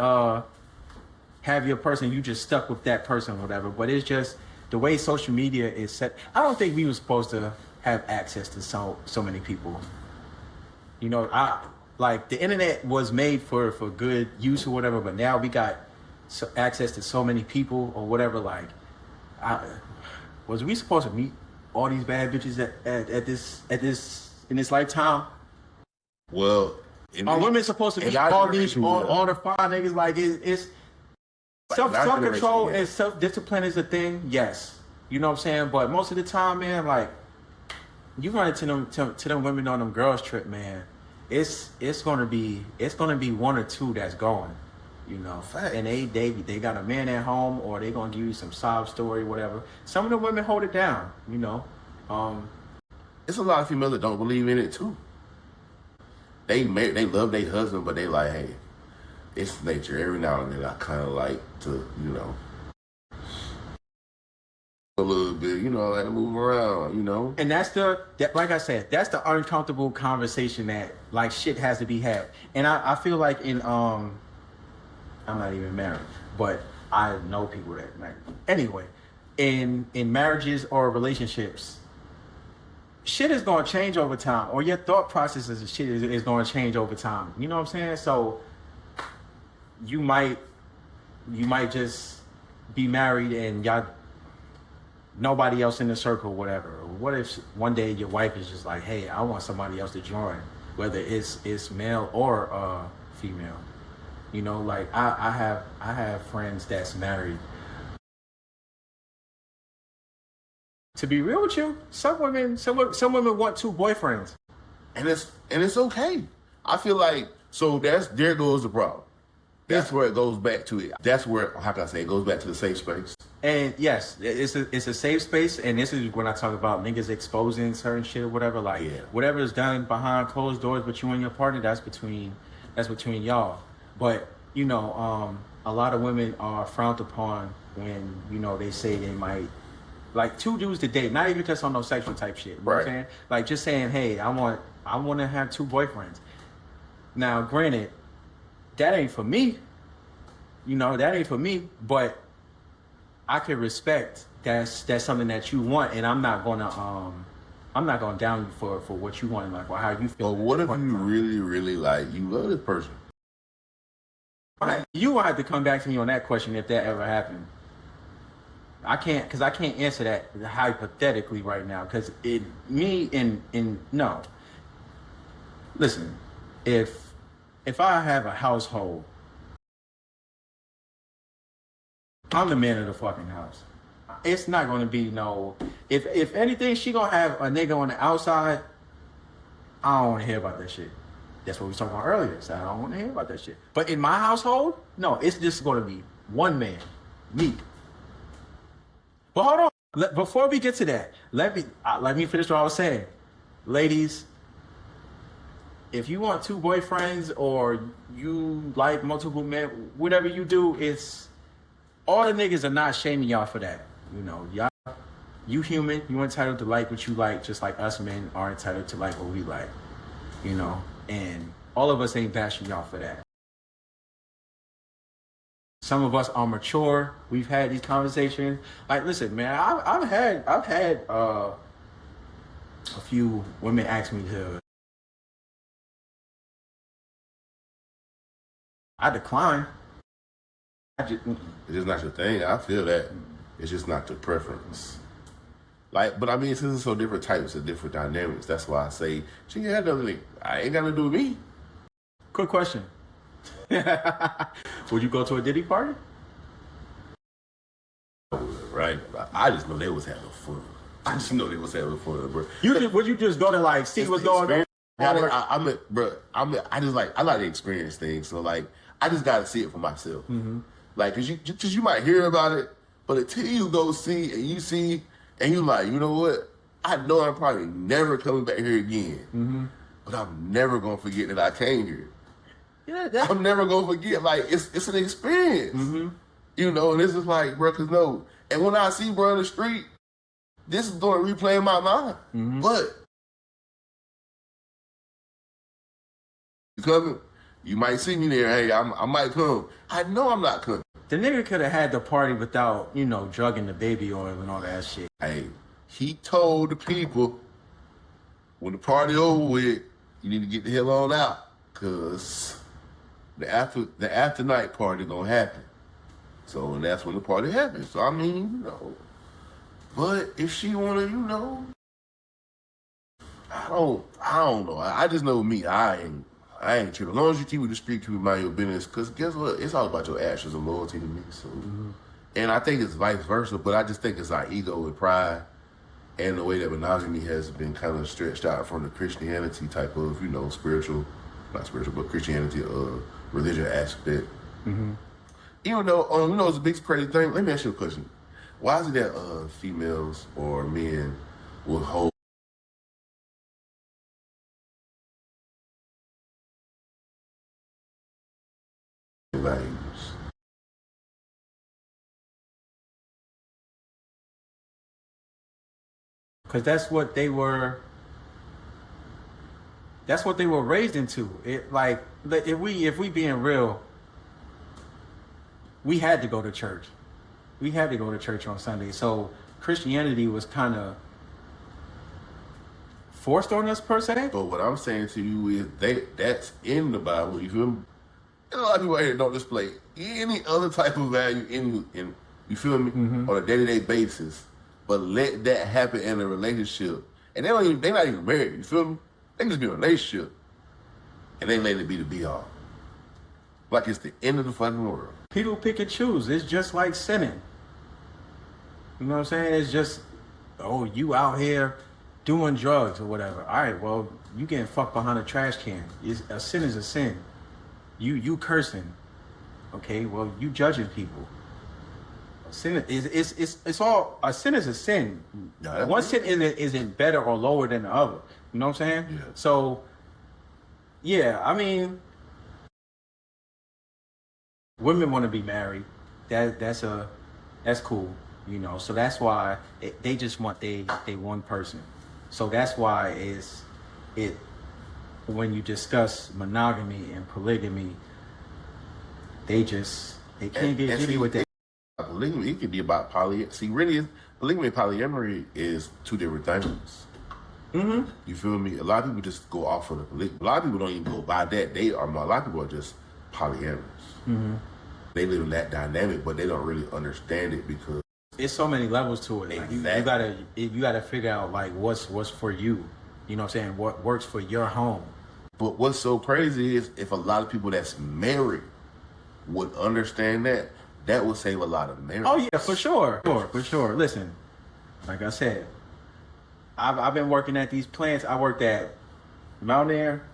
have your person, you just stuck with that person or whatever, but it's just the way social media is set. I don't think we were supposed to have access to so many people. The internet was made for good use or whatever, but now we got access to so many people or whatever. Was we supposed to meet all these bad bitches in this lifetime? Well, are women supposed to meet all the fine niggas? It's self-control and self-discipline is a thing. Yes, you know what I'm saying. But most of the time, man, you run into them to them women on them girls trip, man. It's gonna be one or two that's going, you know. Fact. And they got a man at home, or they gonna give you some sob story, whatever. Some of the women hold it down, you know. It's a lot of females that don't believe in it too. They love their husband, but they like, hey, it's nature. Every now and then I kind of like to, you know, a little bit, you know, like to move around, you know. And like I said, that's the uncomfortable conversation that like shit has to be had. And I feel like I'm not even married, but I know people that married. Anyway, in marriages or relationships, shit is going to change over time, or your thought processes and shit is going to change over time. You know what I'm saying? So you might just be married and y'all nobody else in the circle, whatever. Or what if one day your wife is just like, hey, I want somebody else to join, whether it's male or female. You know, like I have friends that's married. To be real with you, some women want two boyfriends, And it's okay. I feel like there goes the problem. That's where it goes back to it. That's where, how can I say, it goes back to the safe space. And yes, it's a safe space. And this is when I talk about niggas exposing certain shit or whatever. Like whatever is done behind closed doors, but you and your partner, that's between y'all. But you know, a lot of women are frowned upon when, you know, they say they might. Like two dudes to date, not even just on no sexual type shit. You know what I'm saying? Like just saying, hey, I want to have two boyfriends. Now, granted, that ain't for me. You know, that ain't for me. But I can respect that's something that you want, and I'm not gonna down you for what you want, like, or how you feel. But what if you really, really you love this person? You will have to come back to me on that question if that ever happened. I can't answer that hypothetically right now, because no. Listen, if I have a household, I'm the man of the fucking house. It's not going to be no. If anything, she gonna have a nigga on the outside. I don't want to hear about that shit. That's what we was talking about earlier. So I don't want to hear about that shit. But in my household, no, it's just going to be one man, me. But hold on. Before we get to that, let me finish what I was saying. Ladies, if you want two boyfriends or you like multiple men, whatever you do, it's all the niggas are not shaming y'all for that. You know, y'all, you human, you entitled to like what you like, just like us men are entitled to like what we like. You know, and all of us ain't bashing y'all for that. Some of us are mature. We've had these conversations. Like, listen, man, I've had a few women ask me to. I decline. It's just not your thing. I feel that. It's just not your preference. Like, but I mean, since it's so different types of different dynamics, that's why I say she ain't had nothing. I ain't got to do with me. Quick question. Would you go to a Diddy party? Right. I just know they was having fun. I just know they was having fun, bro. Would you just go to like see what's going on? I like to experience things. So like, I just got to see it for myself. Mm-hmm. Like, cause you might hear about it, but until you go see and you see and you like, you know what? I know I'm probably never coming back here again. Mm-hmm. But I'm never gonna forget that I came here. Yeah, I'm never gonna forget. Like, it's an experience. Mm-hmm. You know, and this is like, bro, cause no. And when I see bro in the street, this is going to replay in my mind. Mm-hmm. But you coming? You might see me there. Hey, I might come. I know I'm not coming. The nigga could have had the party without, you know, drugging the baby oil and all that shit. Hey, he told the people, when the party over with, you need to get the hell on out, cause the after night party gonna happen. So, and that's when the party happens. So I mean, you know, but if she wanna, you know, I don't know. I just know me. I ain't tripping. As long as you keep with the street, keep mind your business. Cause guess what? It's all about your actions and loyalty to me. So, and I think it's vice versa. But I just think it's our ego and pride and the way that monogamy has been kind of stretched out from the Christianity type of, spiritual, not spiritual, but Christianity, religion aspect. Mm-hmm. Even though, it's a big crazy thing. Let me ask you a question. Why is it that females or men will hold values? Because that's what they were raised into. It, like, if we being real, we had to go to church. We had to go to church on Sunday. So Christianity was kind of forced on us, per se. But what I'm saying to you is that's in the Bible. You feel me? And a lot of people out here don't display any other type of value in you feel me, Mm-hmm. on a day-to-day basis. But let that happen in a relationship. And they're not even married, you feel me? They can just be in a relationship. And they let it be the be-all. Like it's the end of the fucking world. People pick and choose. It's just like sinning. You know what I'm saying? It's just, oh, you out here doing drugs or whatever. All right, well, you getting fucked behind a trash can. A sin is a sin. You cursing. Okay, well, you judging people. A sin it's all, a sin is a sin. Yeah, one sin isn't better or lower than the other. You know what I'm saying? Yeah. So, yeah, I mean, women want to be married. That's cool, you know. So that's why they just want they one person. So that's why when you discuss monogamy and polygamy, they can't get jiggy with that. Polygamy, it could be about polygamy and polyamory is two different things. Mm-hmm. You feel me? A lot of people just go off of the polygamy. A lot of people don't even go by that. A lot of people are just polyamorous. Mm-hmm. They live in that dynamic, but they don't really understand it because it's so many levels to it. Like exactly. you gotta figure out like what's for you. You know what I'm saying? What works for your home. But what's so crazy is if a lot of people that's married would understand that would save a lot of marriage. Oh yeah, for sure. For sure. Listen, like I said, I've been working at these plants. I worked at Mount Air,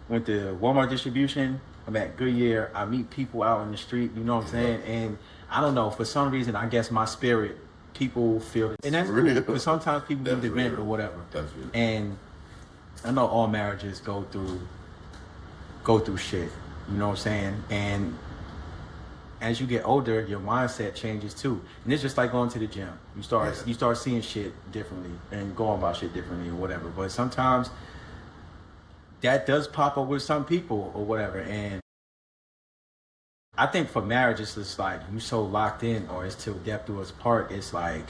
went to Walmart distribution. I'm at Goodyear. I meet people out in the street. You know what I'm saying? And I don't know, for some reason, I guess my spirit, people feel it. And that's real. But sometimes people need to vent or whatever. That's real. And I know all marriages go through shit. You know what I'm saying? And as you get older, your mindset changes too. And it's just like going to the gym. You start seeing shit differently and going about shit differently or whatever. But sometimes that does pop up with some people or whatever. And I think for marriage, it's just like you so locked in, or it's till death do us part. It's like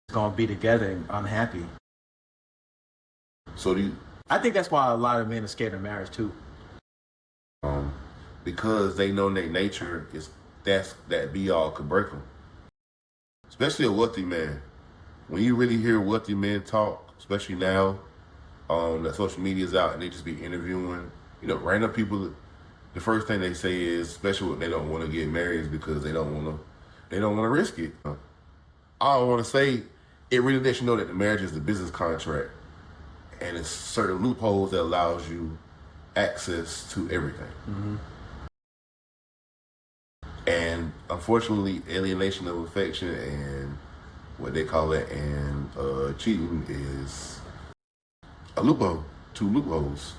it's gonna be together and unhappy. So I think that's why a lot of men are scared of marriage too. Because they know their nature is that be all could break them. Especially a wealthy man. When you really hear wealthy men talk, especially now, that social media's out and they just be interviewing, random people. The first thing they say is, especially when they don't want to get married, is because they don't want to risk it. I don't want to say it really lets you know that the marriage is the business contract, and it's certain loopholes that allows you access to everything. Mm-hmm. And unfortunately, alienation of affection and what they call it and cheating is a loophole, two loopholes.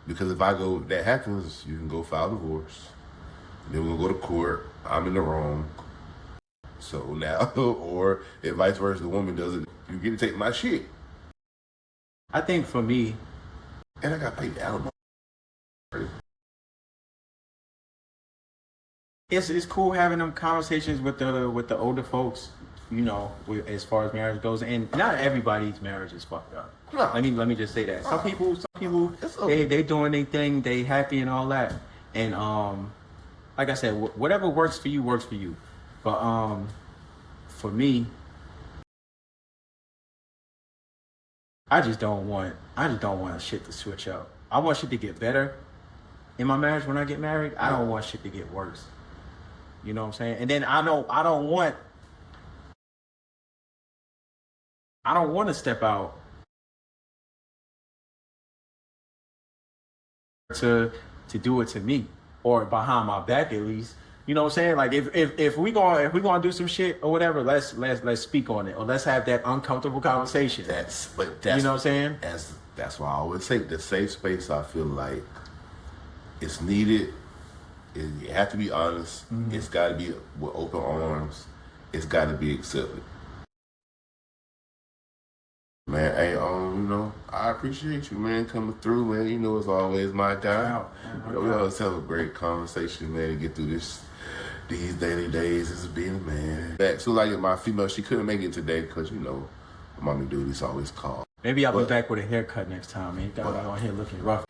Because if that happens, you can go file divorce. Then we'll go to court. I'm in the wrong. So now, or if vice versa, the woman does it, you get to take my shit. I think for me, and I got paid alimony. It's cool having them conversations with the older folks, as far as marriage goes, and not everybody's marriage is fucked up. No. Let me just say that. Some people they doing their thing, they happy and all that. And like I said, whatever works for you works for you. But for me, I just don't want shit to switch up. I want shit to get better in my marriage when I get married. I don't want shit to get worse. You know what I'm saying? And then I don't want to step out to do it to me or behind my back at least. You know what I'm saying? Like if we gonna do some shit or whatever, let's speak on it or let's have that uncomfortable conversation. That's you know what I'm saying? That's why I always say the safe space. I feel like it's needed. You have to be honest. Mm-hmm. It's got to be with open arms. It's got to be accepted. Man, hey, I appreciate you, man, coming through, man. You know, it's always my guy. We always have a great conversation, man, to get through these daily days as being a man. Back, so like my female, she couldn't make it today because, my mommy duties always call. Maybe I'll be back with a haircut next time, man. You got out here looking rough.